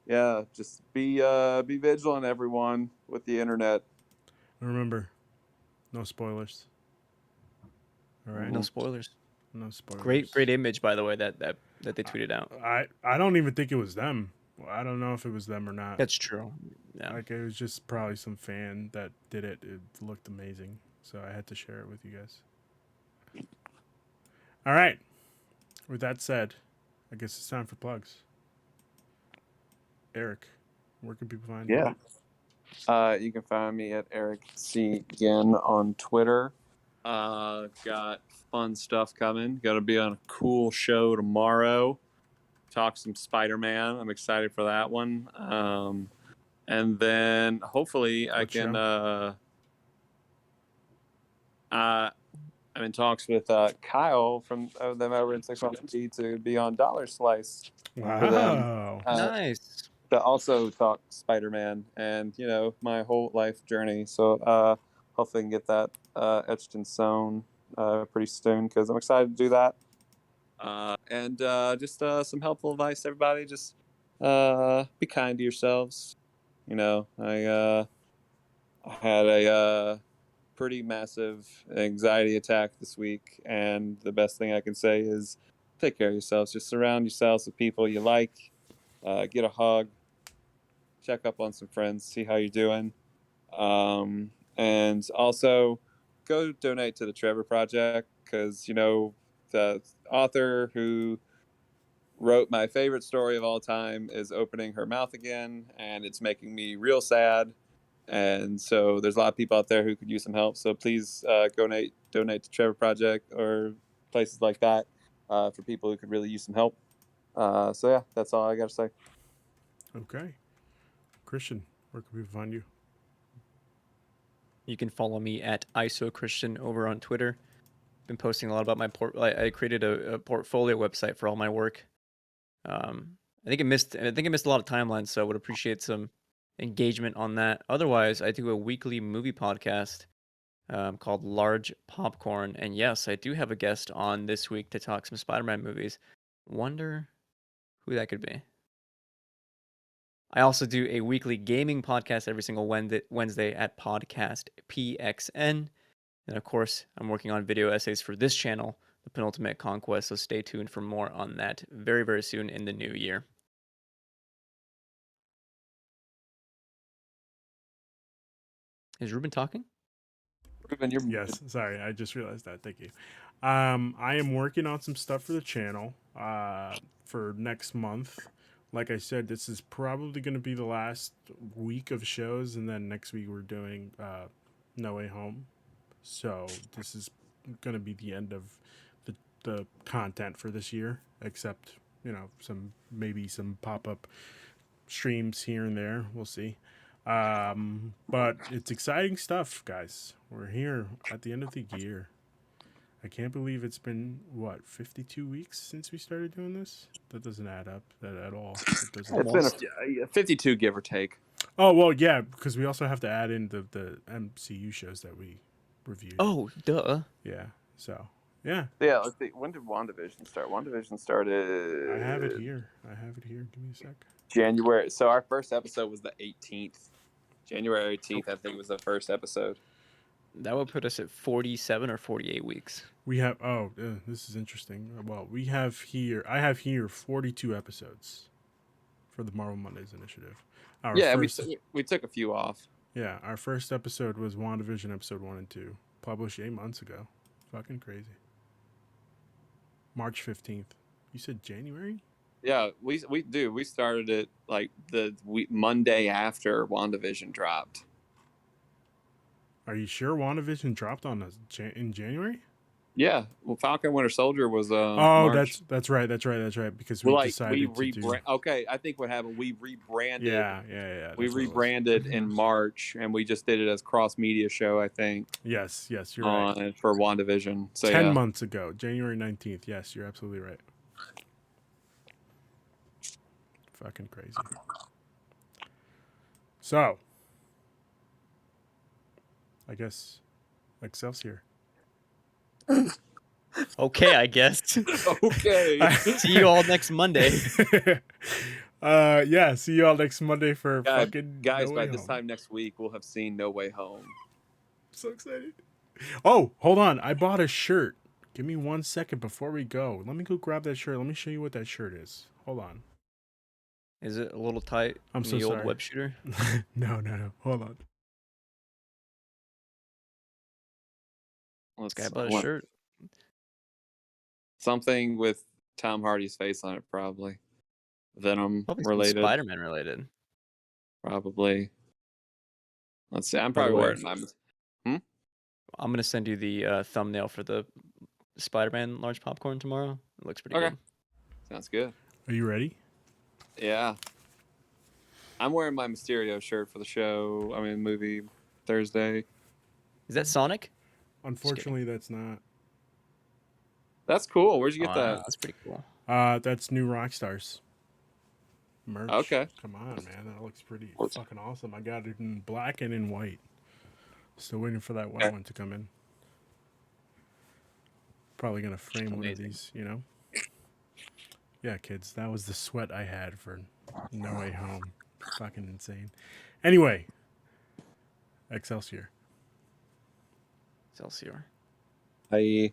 Yeah, just be vigilant, everyone, with the internet. Remember, no spoilers. All right. No spoilers. No spoilers. Great image, by the way, that they tweeted out. I don't even think it was them. I don't know if it was them or not. That's true. Yeah. Like, it was just probably some fan that did it. It looked amazing, so I had to share it with you guys. All right. With that said, I guess it's time for plugs. Eric, where can people find you? You can find me at Eric C. Ginn on Twitter. Got fun stuff coming. Got to be on a cool show tomorrow. Talk some Spider-Man. I'm excited for that one. And then hopefully I can. I'm in talks with Kyle from them over in 650 to be on Dollar Slice. Wow. Nice. To also talk Spider-Man and my whole life journey. So hopefully I can get that etched in stone pretty soon because I'm excited to do that. And just some helpful advice, everybody. Just be kind to yourselves. I had a pretty massive anxiety attack this week, and the best thing I can say is take care of yourselves. Just surround yourselves with people you like. Get a hug. Check up on some friends. See how you're doing. And also go donate to the Trevor Project because, the author who wrote my favorite story of all time is opening her mouth again, and it's making me real sad. And so there's a lot of people out there who could use some help. So please donate to Trevor Project or places like that for people who could really use some help. So yeah, that's all I got to say. Okay. Cristian, where can people find you? You can follow me at ISOChristian over on Twitter. Been posting a lot about my I created a portfolio website for all my work. I think it missed a lot of timelines, so I would appreciate some engagement on that. Otherwise, I do a weekly movie podcast called Large Popcorn, and yes, I do have a guest on this week to talk some Spider-Man movies. Wonder who that could be. I also do a weekly gaming podcast every single Wednesday at Podcast PXN. And of course, I'm working on video essays for this channel, The Penultimate Conquest, so stay tuned for more on that very, very soon in the new year. Is Ruben talking? Ruben, you're Yes, sorry, I just realized that. Thank you. I am working on some stuff for the channel for next month. Like I said, this is probably going to be the last week of shows, and then next week we're doing No Way Home. So this is going to be the end of the content for this year, except maybe some pop-up streams here and there. We'll see. But it's exciting stuff, guys. We're here at the end of the year. I can't believe it's been 52 weeks since we started doing this. That doesn't add up at all. it's been a 52, give or take. Oh well, yeah, because we also have to add in the MCU shows that we reviewed. Oh, duh. Yeah. So yeah. Yeah. Let's see. When did WandaVision start? WandaVision started. I have it here. Give me a sec. January. So our first episode was the 18th. January 18th, I think, was the first episode. That would put us at 47 or 48 weeks. We have this is interesting. Well, I have here 42 episodes for the Marvel Mondays initiative. We took a few off. Yeah, our first episode was WandaVision episode 1 and 2, published 8 months ago. Fucking crazy. March 15th. You said January? Yeah, we started it like the Monday after WandaVision dropped. Are you sure WandaVision dropped on in January? Yeah, well, Falcon Winter Soldier was. March. that's right. Because we decided to do. Okay, I think what happened, we rebranded. Yeah. We rebranded in March, and we just did it as cross media show. I think. Yes, you're right. For WandaVision, so 10 months ago, January 19th. Yes, you're absolutely right. Fucking crazy. So, I guess Excelsior. Okay, I guess. Okay. See you all next Monday. Yeah, see you all next Monday for fucking guys. No By Way this Home. time next week, we'll have seen No Way Home. So excited. Oh, hold on. I bought a shirt. Give me 1 second before we go. Let me go grab that shirt. Let me show you what that shirt is. Hold on. Is it a little tight? I'm so the sorry. old web shooter? No. Hold on. This guy bought a shirt. Something with Tom Hardy's face on it, probably. Venom Probably related. Spider-Man related. Probably. Let's see. I'm probably wearing my. I'm gonna send you the thumbnail for the Spider-Man large popcorn tomorrow. It looks pretty good. Sounds good. Are you ready? Yeah. I'm wearing my Mysterio shirt for the show. I mean, movie Thursday. Is that Sonic? Unfortunately, that's not. That's cool. Where'd you get that? That's pretty cool. That's new Rockstars merch. Okay. Come on, man. That looks pretty fucking awesome. I got it in black and in white. Still waiting for that white one to come in. Probably gonna frame one of these, Yeah, kids, that was the sweat I had for No Way Home. Fucking insane. Anyway, Excelsior. Excelsior. Bye.